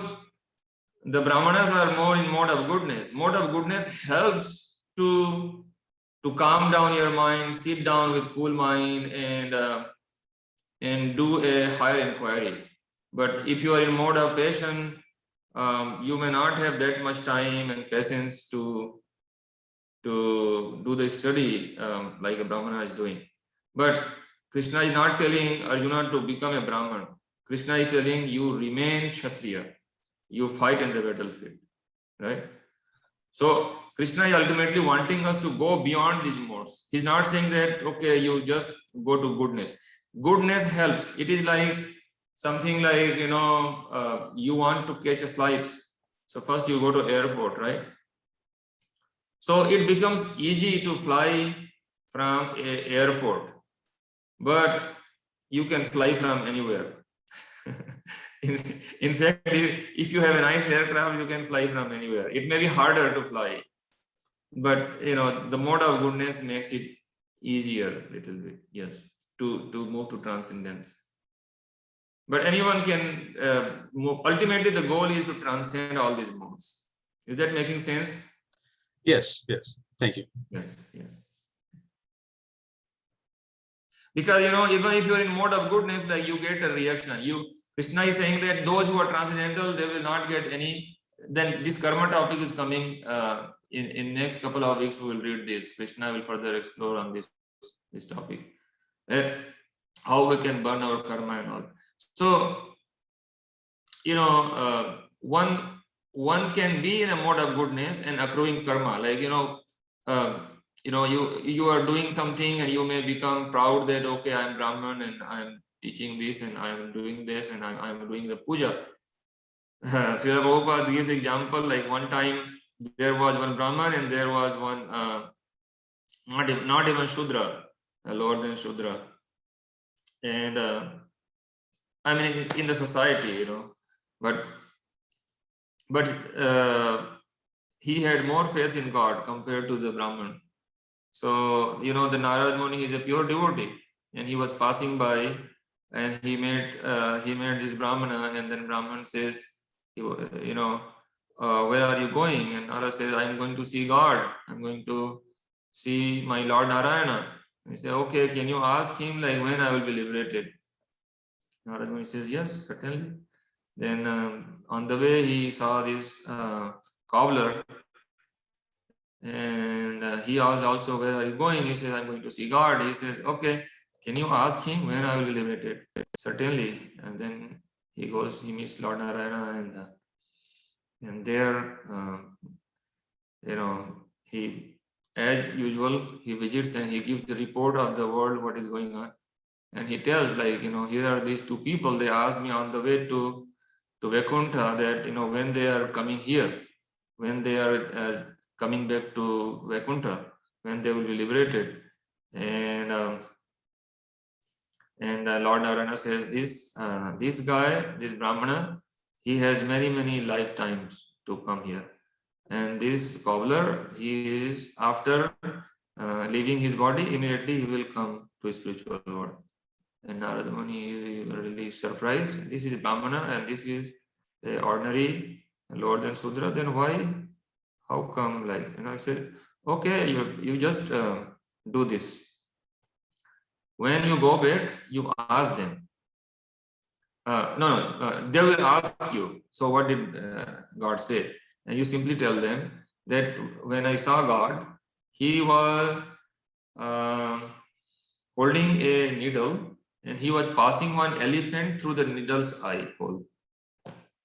the Brahmanas are more in mode of goodness. Mode of goodness helps to calm down your mind, sit down with cool mind, and do a higher inquiry. But if you are in mode of passion, you may not have that much time and patience to do the study like a Brahmana is doing. But Krishna is not telling Arjuna to become a Brahman. Krishna is telling you remain Kshatriya. You fight in the battlefield, right? So Krishna is ultimately wanting us to go beyond these modes. He's not saying that, okay, you just go to goodness. Goodness helps. It is like something like, you want to catch a flight. So first you go to airport, right? So it becomes easy to fly from an airport, but you can fly from anywhere. In fact, if you have a nice aircraft, you can fly from anywhere. It may be harder to fly, but the mode of goodness makes it easier a little bit, yes, to move to transcendence. But anyone can move. Ultimately, the goal is to transcend all these modes. Is that making sense? Yes, thank you. Yes. Because even if you're in mode of goodness, like you get a reaction. Krishna is saying that those who are transcendental, they will not get any. Then this karma topic is coming in next couple of weeks. We will read this. Krishna will further explore on this topic, how we can burn our karma and all. So one can be in a mode of goodness and accruing karma. Like you are doing something and you may become proud that, okay, I am Brahman and I am teaching this and I am doing this and I am doing the puja. Srila Prabhupada gives example, like one time there was one Brahman and there was one not even Shudra, lower than Shudra. And I mean in the society, but he had more faith in God compared to the Brahman. So the Narad Muni is a pure devotee, and he was passing by, and he met this Brahmana, and then Brahman says, where are you going? And Narad says, I am going to see God. I'm going to see my Lord Narayana. And he said, okay, can you ask him like when I will be liberated? Narad Muni says, yes, certainly. Then on the way he saw this cobbler, and he asked also, where are you going? He says, I'm going to see God. He says, okay, can you ask him when I will be liberated? Certainly. And then he goes, he meets Lord Narayana, and there he, as usual, he visits and he gives the report of the world, what is going on. And he tells, like, here are these two people. They asked me on the way to Vaikuntha that, when they are coming here, when they are coming back to Vaikuntha, when they will be liberated. And Lord Narayana says, this guy, this Brahmana, he has many lifetimes to come here. And this cobbler, he is, after leaving his body, immediately he will come to spiritual world. And Narada Muni is really surprised. This is Brahmana and this is the ordinary lower than Sudra. Then why? How come? Like, I said, okay, you just do this. When you go back, you ask them, They will ask you, so what did God say? And you simply tell them that when I saw God, he was holding a needle and he was passing one elephant through the needle's eye hole.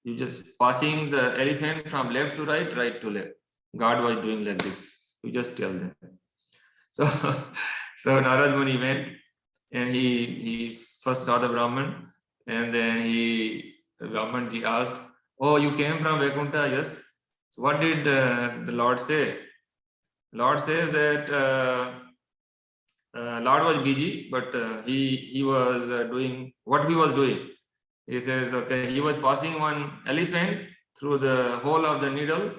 You just passing the elephant from left to right, right to left. God was doing like this. You just tell them. So, so Narad Muni went and he first saw the Brahman, and then Brahmanji asked, "Oh, you came from Vaikuntha?" Yes. So what did the Lord say? Lord says that Lord was busy, but he was doing what he was doing. He says, okay, he was passing one elephant through the hole of the needle,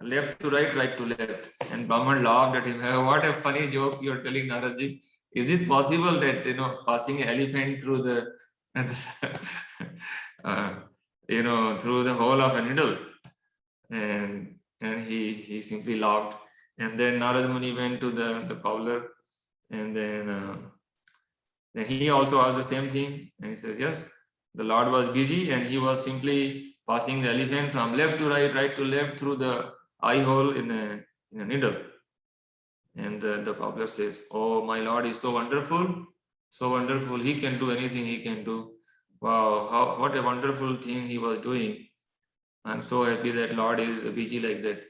left to right, right to left. And Brahman laughed at him. What a funny joke you're telling, Naradji. Is this possible that, passing an elephant through the, through the hole of a needle? And he simply laughed. And then Narad Muni went to the cobbler, and then he also asked the same thing. And he says, yes, the Lord was busy and he was simply passing the elephant from left to right, right to left through the eye hole in a needle. And the cobbler says, oh, my Lord is so wonderful, so wonderful. He can do anything he can do. Wow, what a wonderful thing he was doing. I'm so happy that Lord is busy like that.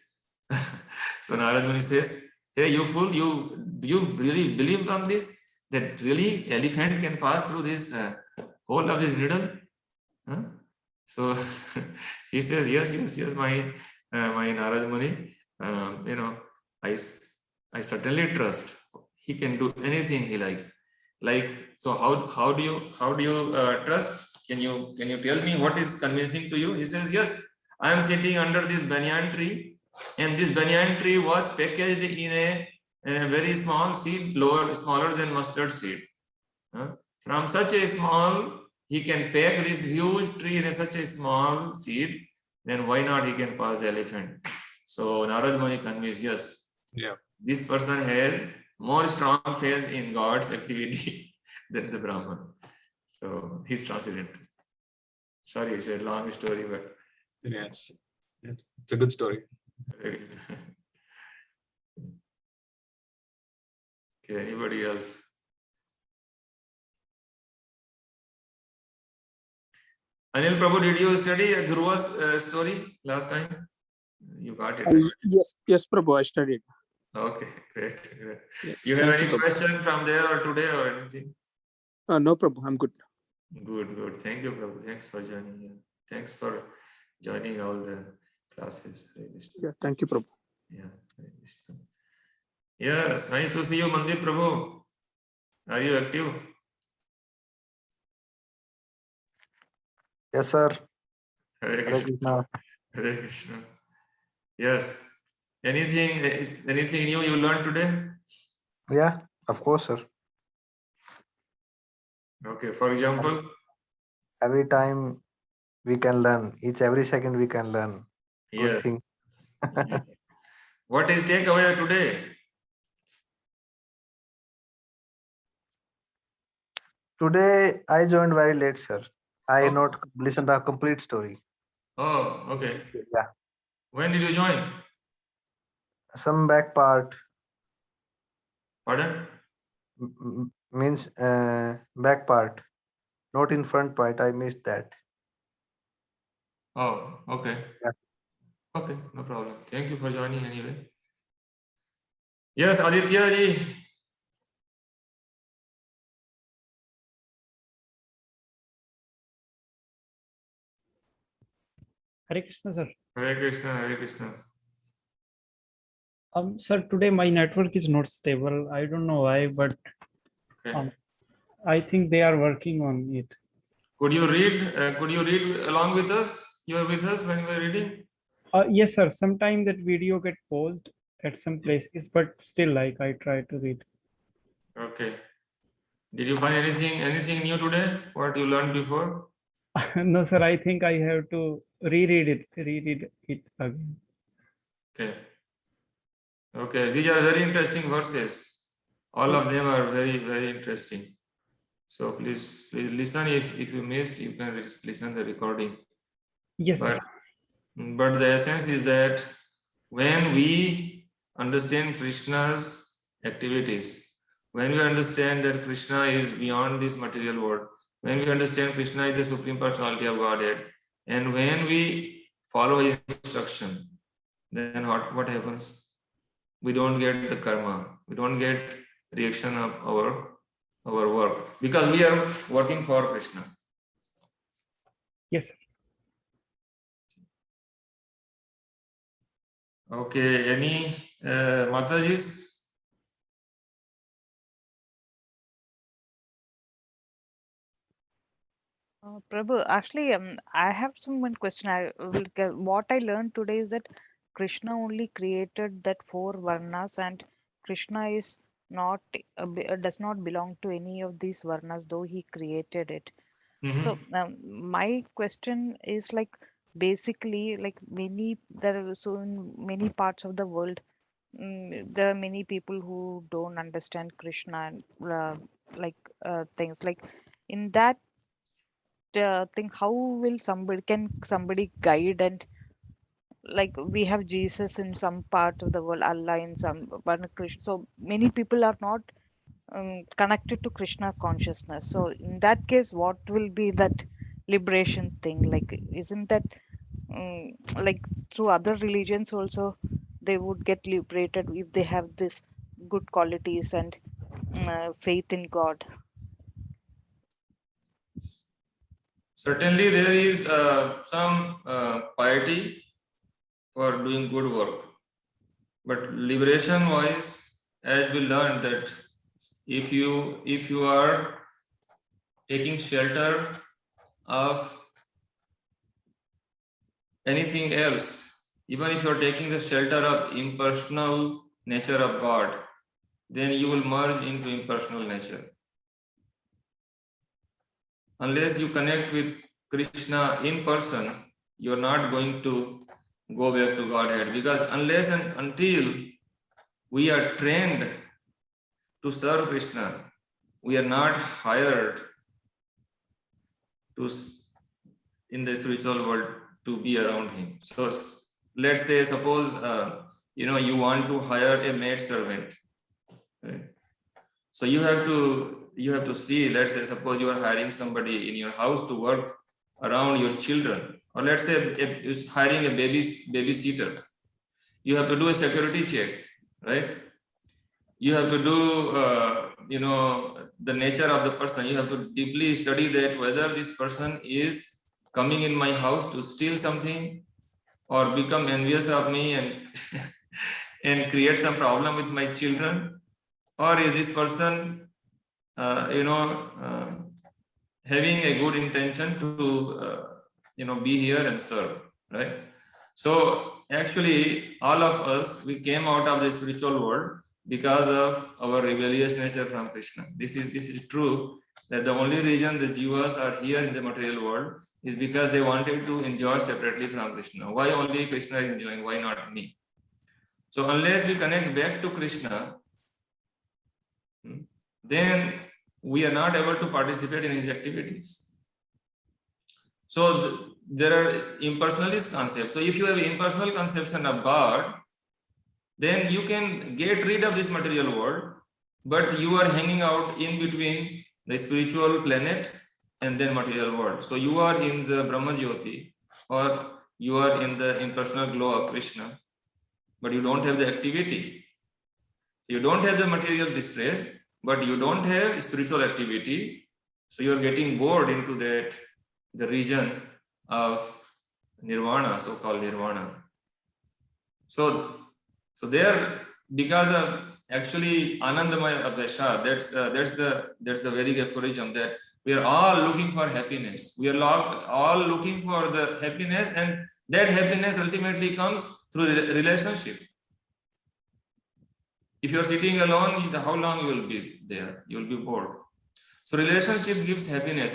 So Narad Muni says, hey, you fool, do you really believe from this? That really elephant can pass through this hole of this needle? Huh? So he says, yes, my Narad Muni, I certainly trust. He can do anything he likes. Like, so how do you trust? Can you tell me what is convincing to you? He says, yes, I am sitting under this banyan tree, and this banyan tree was packaged in a very small seed, smaller than mustard seed. From such a small, he can pack this huge tree in such a small seed, then why not he can pass the elephant? So Narad Muni convinced, yes, this person has more strong faith in God's activity than the Brahman. So he's transcendental. Sorry, it's a long story, but yes, it's a good story. okay, anybody else? Anil Prabhu, did you study Dhruva's story last time? You got it. Right? Yes, Prabhu, I studied. Okay, great. Yeah, You have thank any you, Prabhu. question from there or today or anything? No, Prabhu, I'm good. Good. Thank you, Prabhu. Thanks for joining. Thanks for joining all the classes. Yeah, thank you, Prabhu. Yeah. Yes, nice to see you, Mandir Prabhu. Are you active? Yes, sir. Hare Hare Krishna. Krishna. Hare Krishna. Yes. Anything new you learned today? Yeah, of course, sir. Okay. For example, Every time we can learn, every second we can learn. Good yeah. thing. What is takeaway today? Today I joined very late, sir. I Oh. not listened the complete story. Oh, okay. Yeah, When did you join? some back part Pardon? means back part, not in front part. I missed that. Oh, okay. Yeah. Okay, no problem. Thank you for joining anyway. Yes, Aditya ji. Hare Krishna, sir. Hare Krishna, Hare Krishna. Sir, today my network is not stable. I don't know why, but Okay. I think they are working on it. Could you read along with us? You are with us when we are reading? Yes, sir. Sometimes that video get paused at some places, but still, like I try to read. Okay. Did you find anything new today? What you learned before? No, sir. I think I have to reread it again. Okay. Okay. These are very interesting verses. All of them are very, very interesting. So please listen. If you missed, you can listen the recording. Yes, sir. But the essence is that when we understand Krishna's activities, when we understand that Krishna is beyond this material world, when we understand Krishna is the Supreme Personality of Godhead, and when we follow his instruction, then what happens? We don't get the karma, we don't get reaction of our work, because we are working for Krishna. Yes, sir. Okay, any Matajis? Prabhu, actually, I have one question. What I learned today is that Krishna only created that four varnas, and Krishna is not does not belong to any of these varnas, though he created it. So my question is like basically like in many parts of the world, there are many people who don't understand Krishna and things like in that thing. How will somebody guide, and like we have Jesus in some part of the world, Allah in some, but Krishna. So many people are not connected to Krishna consciousness. So in that case, what will be that liberation thing? Like, isn't that like through other religions also they would get liberated if they have this good qualities and faith in God? Certainly, there is some piety for doing good work, but liberation-wise, as we learned that if you are taking shelter of anything else, even if you are taking the shelter of impersonal nature of God, then you will merge into impersonal nature. Unless you connect with Krishna in person, you're not going to go back to Godhead, because unless and until we are trained to serve Krishna, we are not hired to in the spiritual world to be around him. So let's say, suppose you want to hire a maid servant, right? So you have to see, let's say, suppose you are hiring somebody in your house to work around your children, or let's say if you're hiring a babysitter, you have to do a security check, right? You have to do the nature of the person. You have to deeply study that whether this person is coming in my house to steal something or become envious of me and and create some problem with my children, or is this person having a good intention to be here and serve, right? So actually all of us, we came out of the spiritual world because of our rebellious nature from Krishna. This is true, that the only reason the Jivas are here in the material world is because they wanted to enjoy separately from Krishna. Why only Krishna is enjoying? Why not me? So unless we connect back to Krishna, then we are not able to participate in his activities. So there are impersonalist concepts. So if you have impersonal conception of God, then you can get rid of this material world, but you are hanging out in between the spiritual planet and then material world. So you are in the Brahma Jyoti, or you are in the impersonal glow of Krishna, but you don't have the activity. You don't have the material distress, but you don't have spiritual activity. So you are getting bored into the region of nirvana, so-called nirvana. So there, because of actually Anandamaya Abhasha, that's the Vedic aphorism, that we are all looking for happiness. We are all looking for the happiness, and that happiness ultimately comes through relationship. If you're sitting alone, how long you will be there? You will be bored. So relationship gives happiness,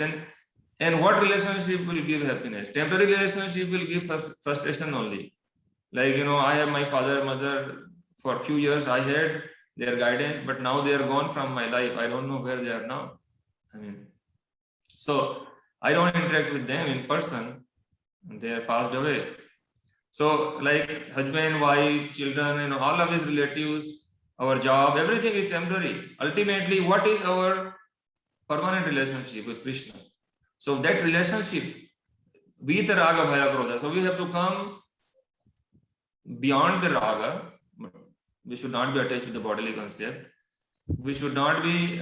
and what relationship will give happiness? Temporary relationship will give frustration only. Like, I have my father, mother, for a few years I had their guidance, but now they are gone from my life. I don't know where they are now. I mean, so I don't interact with them in person. They are passed away. So like husband, wife, children, all of these relatives, our job, everything is temporary. Ultimately, what is our permanent relationship with Krishna? So that relationship with Raga, Bhaya, Krodha. So we have to come beyond the Raga. We should not be attached with the bodily concept. We should not be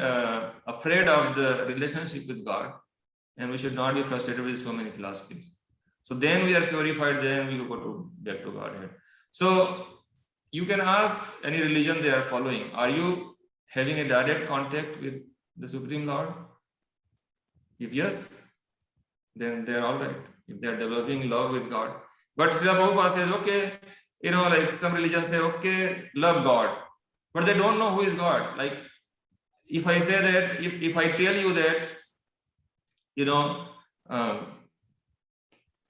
afraid of the relationship with God. And we should not be frustrated with so many philosophies. So then we are purified, then we go back to Godhead. So you can ask any religion they are following, are you having a direct contact with the Supreme Lord? If yes, then they're all right. If they're developing love with God. But Srila Prabhupada says, okay, like some religions say, okay, love God. But they don't know who is God. Like if I say that, if I tell you that,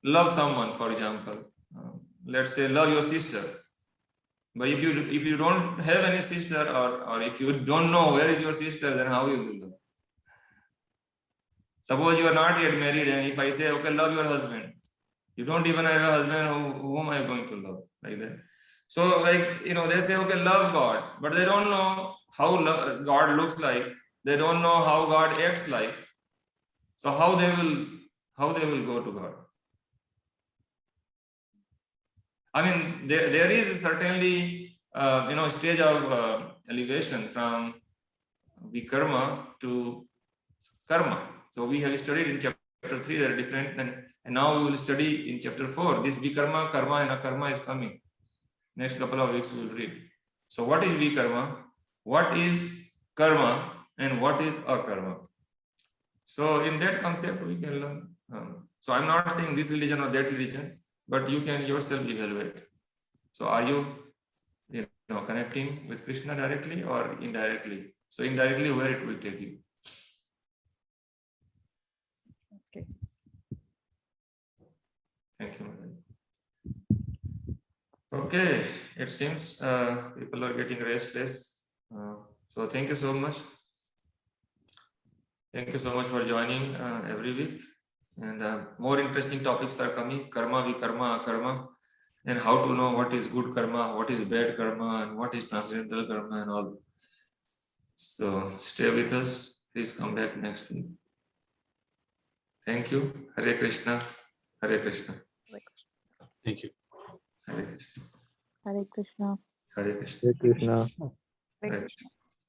love someone, for example, let's say love your sister. But if you don't have any sister, or if you don't know where is your sister, then how you will love? Suppose you are not yet married, and if I say, okay, love your husband, you don't even have a husband, whom am I going to love? Like that. So like, they say, okay, love God, but they don't know how God looks like. They don't know how God acts like. So how they will go to God? I mean, there is certainly, stage of elevation from vikarma to karma. So we have studied in chapter 3, they are different, and now we will study in chapter 4. This vikarma, karma, and akarma is coming. Next couple of weeks we will read. So what is vikarma? What is karma? And what is akarma? So in that concept we can learn. So I'm not saying this religion or that religion, but you can yourself evaluate. So are you, connecting with Krishna directly or indirectly? So indirectly, where it will take you? Okay. Thank you, Madam. Okay, it seems people are getting restless. So thank you so much. Thank you so much for joining every week. And more interesting topics are coming: karma, vikarma, akarma, and how to know what is good karma, what is bad karma, and what is transcendental karma, and all. So stay with us. Please come back next week. Thank you. Hare Krishna. Hare Krishna. Thank you. Hare Krishna. Hare Krishna. Hare Krishna. Hare Krishna. Hare Hare Krishna.